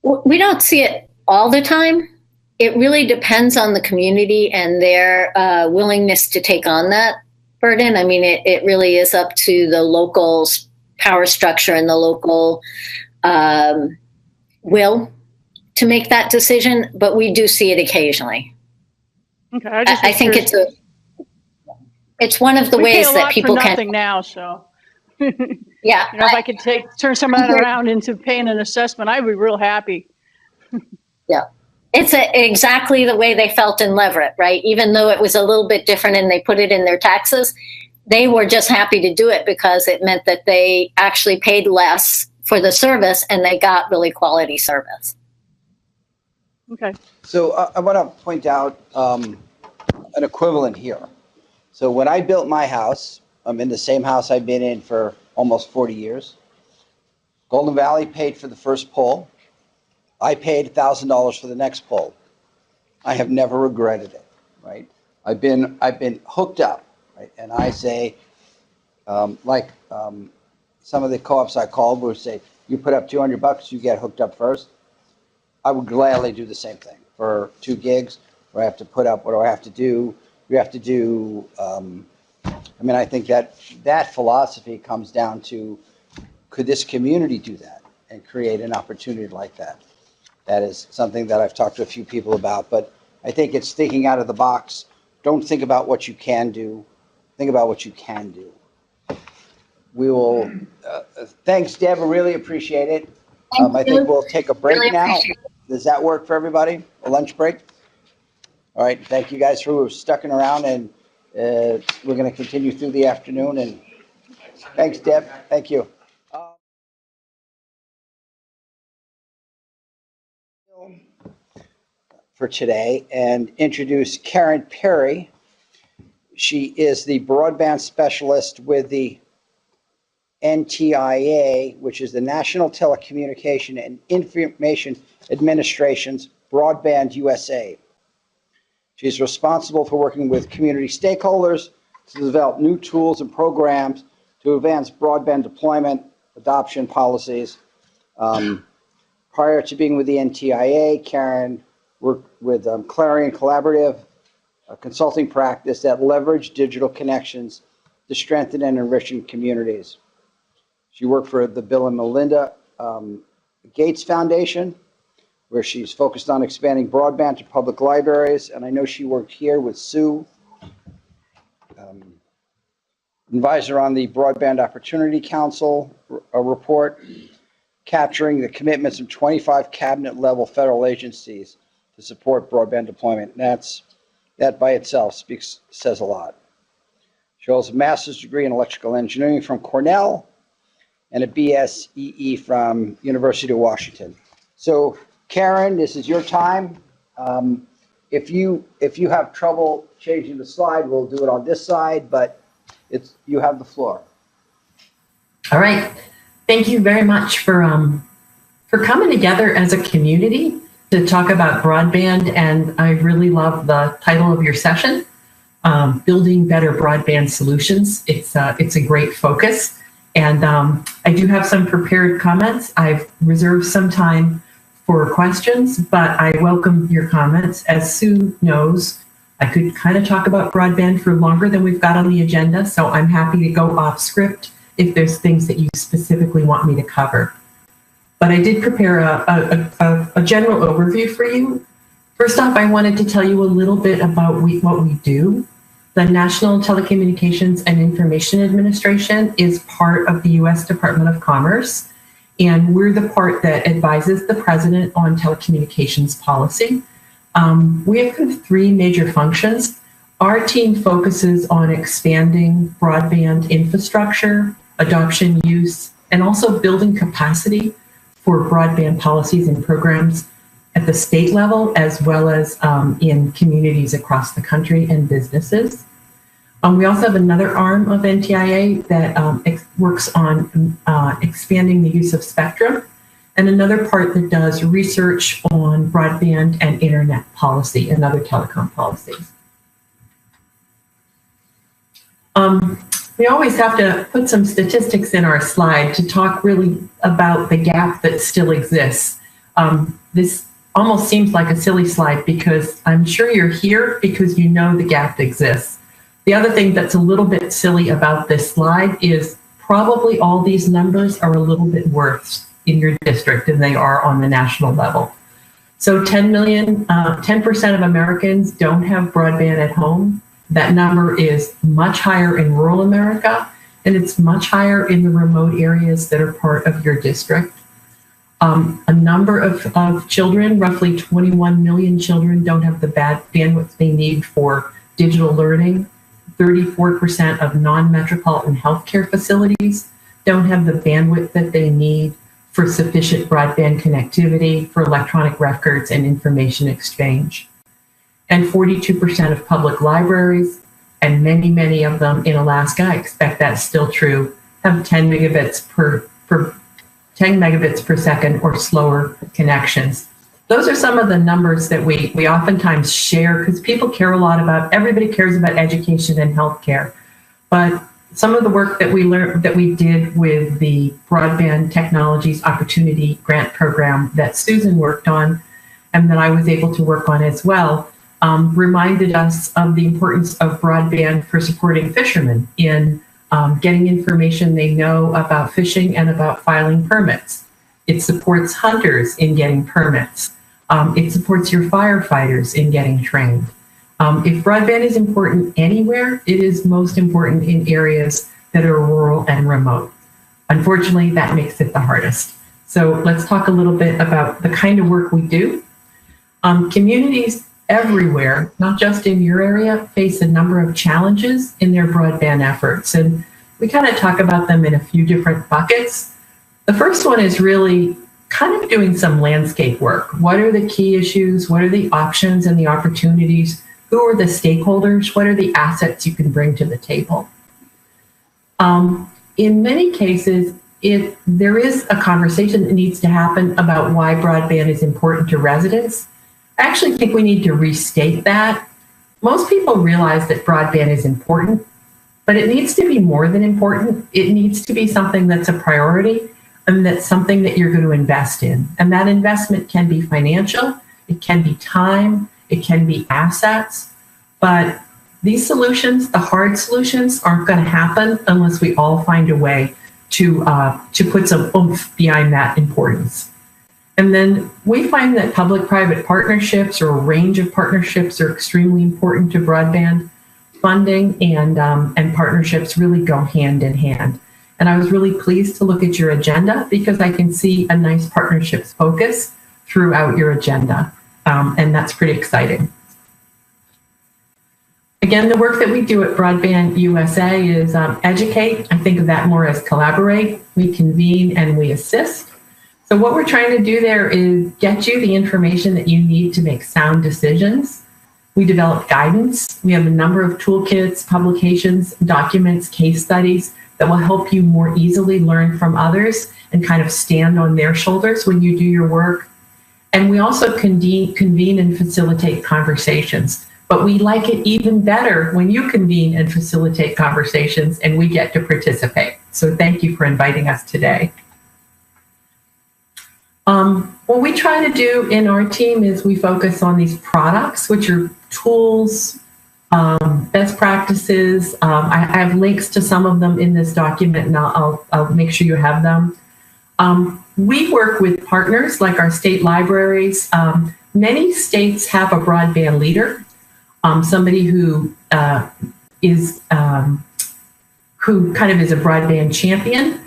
We don't see it all the time. It really depends on the community and their willingness to take on that burden. I mean, it really is up to the local power structure and the local will to make that decision, but we do see it occasionally. Okay, I think it's one of the ways that people can. We pay a lot for nothing now, so. Yeah. You know, if I could turn some of that around into paying an assessment, I'd be real happy. Yeah. It's exactly the way they felt in Leverett, right? Even though it was a little bit different and they put it in their taxes, they were just happy to do it because it meant that they actually paid less for the service and they got really quality service. Okay. So I want to point out an equivalent here. So when I built my house, I'm in the same house I've been in for almost 40 years. Golden Valley paid for the first pole. I paid $1,000 for the next pole. I have never regretted it, right? I've been hooked up, right? And I say, some of the co-ops I called would say, you put up $200, you get hooked up first. I would gladly do the same thing for 2 gigs, where I have to put up, what do I have to do? We have to do, I mean, I think that philosophy comes down to, could this community do that and create an opportunity like that? That is something that I've talked to a few people about, but I think it's thinking out of the box. Don't think about what you can do. Think about what you can do. We will, thanks, Deb, I really appreciate it. I think we'll take a break now. Does that work for everybody? A lunch break? All right, thank you guys for sticking around, and we're going to continue through the afternoon. And thanks, Deb. Thank you. For today, and introduce Karen Perry. She is the broadband specialist with the NTIA, which is the National Telecommunication and Information Administration's Broadband USA. She's responsible for working with community stakeholders to develop new tools and programs to advance broadband deployment, adoption policies. Prior to being with the NTIA, Karen worked with Clarion Collaborative, a consulting practice that leveraged digital connections to strengthen and enriching communities. She worked for the Bill and Melinda Gates Foundation, where she's focused on expanding broadband to public libraries. And I know she worked here with Sue, advisor on the Broadband Opportunity Council report, capturing the commitments of 25 cabinet-level federal agencies to support broadband deployment. That by itself says a lot. She holds a master's degree in electrical engineering from Cornell and a BSEE from University of Washington. So Karen, this is your time. If you have trouble changing the slide, we'll do it on this side, but you have the floor. All right. Thank you very much for coming together as a community to talk about broadband. And I really love the title of your session, Building Better Broadband Solutions. It's a great focus. And I do have some prepared comments. I've reserved some time for questions, but I welcome your comments. As Sue knows, I could kind of talk about broadband for longer than we've got on the agenda, so I'm happy to go off script if there's things that you specifically want me to cover. but I did prepare a general overview for you. First off, I wanted to tell you a little bit about what we do. The National Telecommunications and Information Administration is part of the U.S. Department of Commerce, and we're the part that advises the president on telecommunications policy. We have kind of three major functions. Our team focuses on expanding broadband infrastructure, adoption, use, and also building capacity for broadband policies and programs at the state level, as well as in communities across the country and businesses. We also have another arm of NTIA that works on expanding the use of spectrum, and another part that does research on broadband and internet policy and other telecom policies. We always have to put some statistics in our slide to talk really about the gap that still exists. This almost seems like a silly slide because I'm sure you're here because you know the gap exists. The other thing that's a little bit silly about this slide is probably all these numbers are a little bit worse in your district than they are on the national level. So 10% of Americans don't have broadband at home. That number is much higher in rural America, and it's much higher in the remote areas that are part of your district. A number of children, roughly 21 million children, don't have the bandwidth they need for digital learning. 34% of non-metropolitan healthcare facilities don't have the bandwidth that they need for sufficient broadband connectivity for electronic records and information exchange. And 42% of public libraries, and many of them in Alaska, I expect that's still true, have 10 megabits per second or slower connections. Those are some of the numbers that we oftentimes share because people care a lot about, everybody cares about education and healthcare. But some of the work that we did with the Broadband Technologies Opportunity Grant Program that Susan worked on and that I was able to work on as well, reminded us of the importance of broadband for supporting fishermen in getting information they know about fishing and about filing permits. It supports hunters in getting permits. It supports your firefighters in getting trained. If broadband is important anywhere, it is most important in areas that are rural and remote. Unfortunately, that makes it the hardest. So let's talk a little bit about the kind of work we do. Communities everywhere, not just in your area, face a number of challenges in their broadband efforts. And we kind of talk about them in a few different buckets. The first one is really kind of doing some landscape work. What are the key issues? What are the options and the opportunities? Who are the stakeholders? What are the assets you can bring to the table? In many cases, there is a conversation that needs to happen about why broadband is important to residents. I actually think we need to restate that. Most people realize that broadband is important, but it needs to be more than important. It needs to be something that's a priority and that's something that you're going to invest in. And that investment can be financial, it can be time, it can be assets, but these solutions, the hard solutions, aren't going to happen unless we all find a way to put some oomph behind that importance. And then we find that public-private partnerships or a range of partnerships are extremely important to broadband. Funding and partnerships really go hand in hand. And I was really pleased to look at your agenda because I can see a nice partnerships focus throughout your agenda. And that's pretty exciting. Again, the work that we do at Broadband USA is educate. I think of that more as collaborate. We convene and we assist. So what we're trying to do there is get you the information that you need to make sound decisions. We develop guidance. We have a number of toolkits, publications, documents, case studies that will help you more easily learn from others and kind of stand on their shoulders when you do your work. And we also convene and facilitate conversations. But we like it even better when you convene and facilitate conversations and we get to participate. So thank you for inviting us today. What we try to do in our team is we focus on these products, which are tools, best practices. I have links to some of them in this document, and I'll make sure you have them. We work with partners like our state libraries. Many states have a broadband leader, somebody who who kind of is a broadband champion.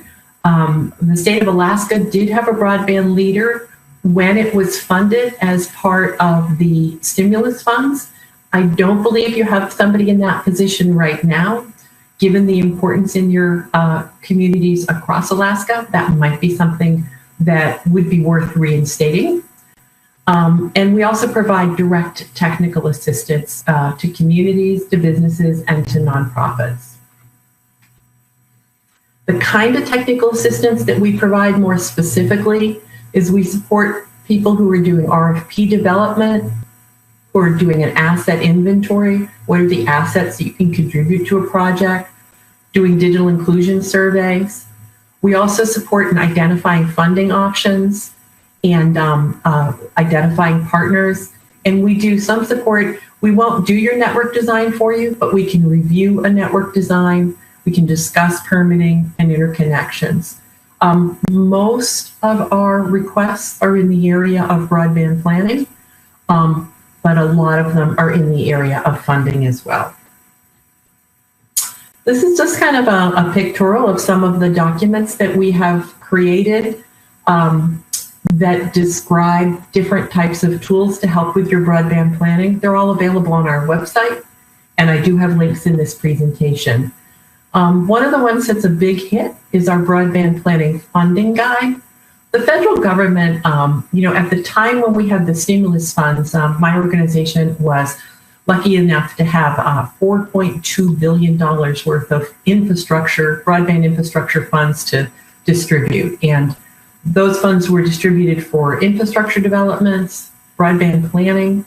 The state of Alaska did have a broadband leader when it was funded as part of the stimulus funds. I don't believe you have somebody in that position right now. Given the importance in your communities across Alaska, that might be something that would be worth reinstating. And we also provide direct technical assistance to communities, to businesses, and to nonprofits. The kind of technical assistance that we provide more specifically is we support people who are doing RFP development, who are doing an asset inventory. What are the assets that you can contribute to a project? Doing digital inclusion surveys. We also support in identifying funding options and identifying partners. And we do some support. We won't do your network design for you, but we can review a network design. We can discuss permitting and interconnections. Most of our requests are in the area of broadband planning, but a lot of them are in the area of funding as well. This is just kind of a pictorial of some of the documents that we have created that describe different types of tools to help with your broadband planning. They're all available on our website, and I do have links in this presentation. One of the ones that's a big hit is our broadband planning funding guide. The federal government, at the time when we had the stimulus funds, my organization was lucky enough to have $4.2 billion worth of infrastructure, broadband infrastructure funds to distribute. And those funds were distributed for infrastructure developments, broadband planning,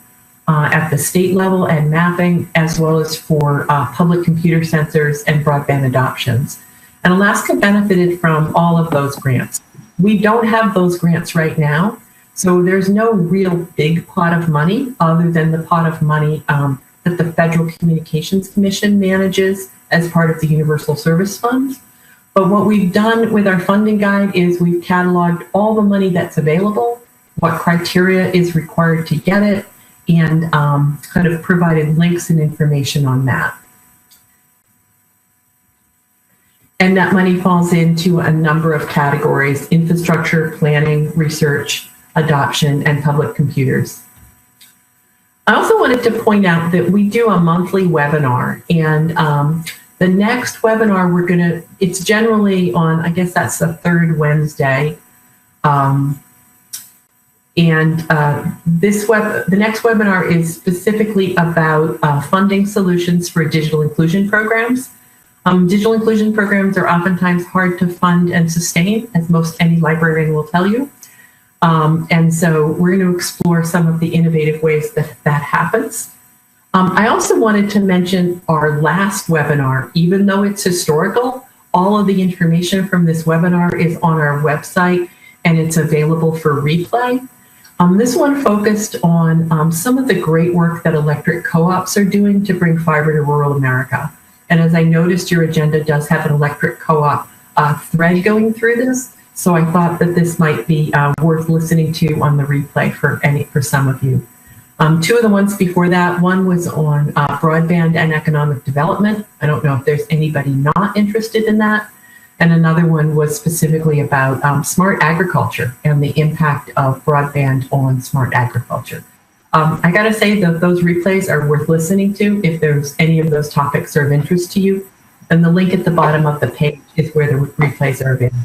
at the state level and mapping, as well as for public computer sensors and broadband adoptions. And Alaska benefited from all of those grants. We don't have those grants right now, so there's no real big pot of money other than the pot of money that the Federal Communications Commission manages as part of the Universal Service Fund. But what we've done with our funding guide is we've cataloged all the money that's available, what criteria is required to get it, and kind of provided links and information on that. And that money falls into a number of categories: infrastructure, planning, research, adoption, and public computers. I also wanted to point out that we do a monthly webinar, and the next webinar it's generally on, I guess that's the third Wednesday. The next webinar is specifically about funding solutions for digital inclusion programs. Digital inclusion programs are oftentimes hard to fund and sustain, as most any librarian will tell you. And so we're going to explore some of the innovative ways that happens. I also wanted to mention our last webinar. Even though it's historical, all of the information from this webinar is on our website, and it's available for replay. This one focused on some of the great work that electric co-ops are doing to bring fiber to rural America. And as I noticed, your agenda does have an electric co-op thread going through this. So I thought that this might be worth listening to on the replay for some of you. Two of the ones before that, one was on broadband and economic development. I don't know if there's anybody not interested in that. And another one was specifically about smart agriculture and the impact of broadband on smart agriculture. I gotta say that those replays are worth listening to if there's any of those topics are of interest to you. And the link at the bottom of the page is where the replays are available.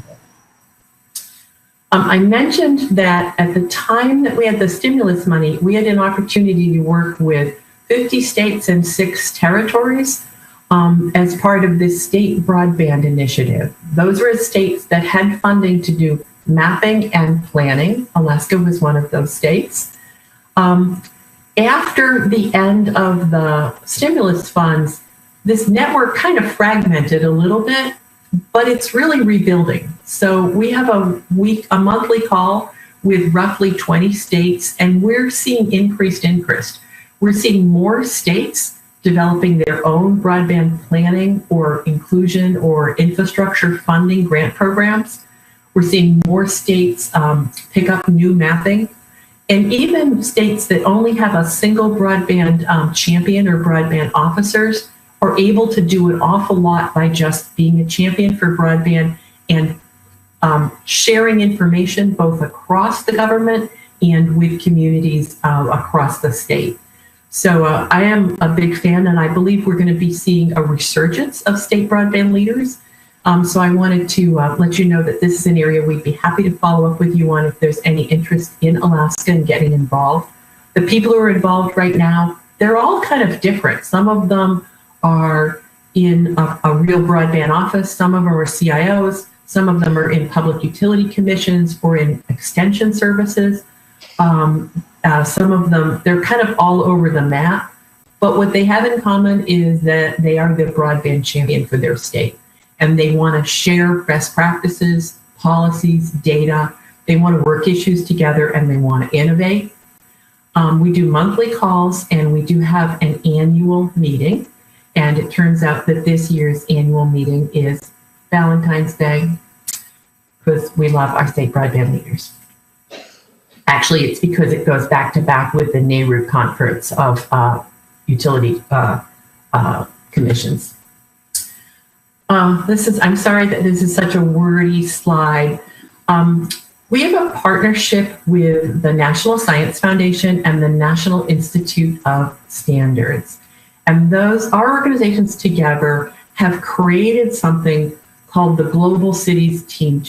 I mentioned that at the time that we had the stimulus money, we had an opportunity to work with 50 states and 6 territories as part of this state broadband initiative. Those were states that had funding to do mapping and planning. Alaska was one of those states. After the end of the stimulus funds, this network kind of fragmented a little bit, but it's really rebuilding. So we have a monthly call with roughly 20 states, and we're seeing increased interest. We're seeing more states developing their own broadband planning or inclusion or infrastructure funding grant programs. We're seeing more states pick up new mapping, and even states that only have a single broadband champion or broadband officers are able to do an awful lot by just being a champion for broadband and sharing information both across the government and with communities across the state. So I am a big fan, and I believe we're going to be seeing a resurgence of state broadband leaders. So I wanted to let you know that this is an area we'd be happy to follow up with you on if there's any interest in Alaska and getting involved. The people who are involved right now, they're all kind of different. Some of them are in a real broadband office. Some of them are CIOs. Some of them are in public utility commissions or in extension services. Some of them, they're kind of all over the map. But what they have in common is that they are the broadband champion for their state. And they want to share best practices, policies, data. They want to work issues together, and they want to innovate. We do monthly calls, and we do have an annual meeting. And it turns out that this year's annual meeting is Valentine's Day, because we love our state broadband leaders. Actually, it's because it goes back to back with the NARUC conference of utility commissions. I'm sorry that this is such a wordy slide. We have a partnership with the National Science Foundation and the National Institute of Standards. And our organizations together have created something called the Global Cities Team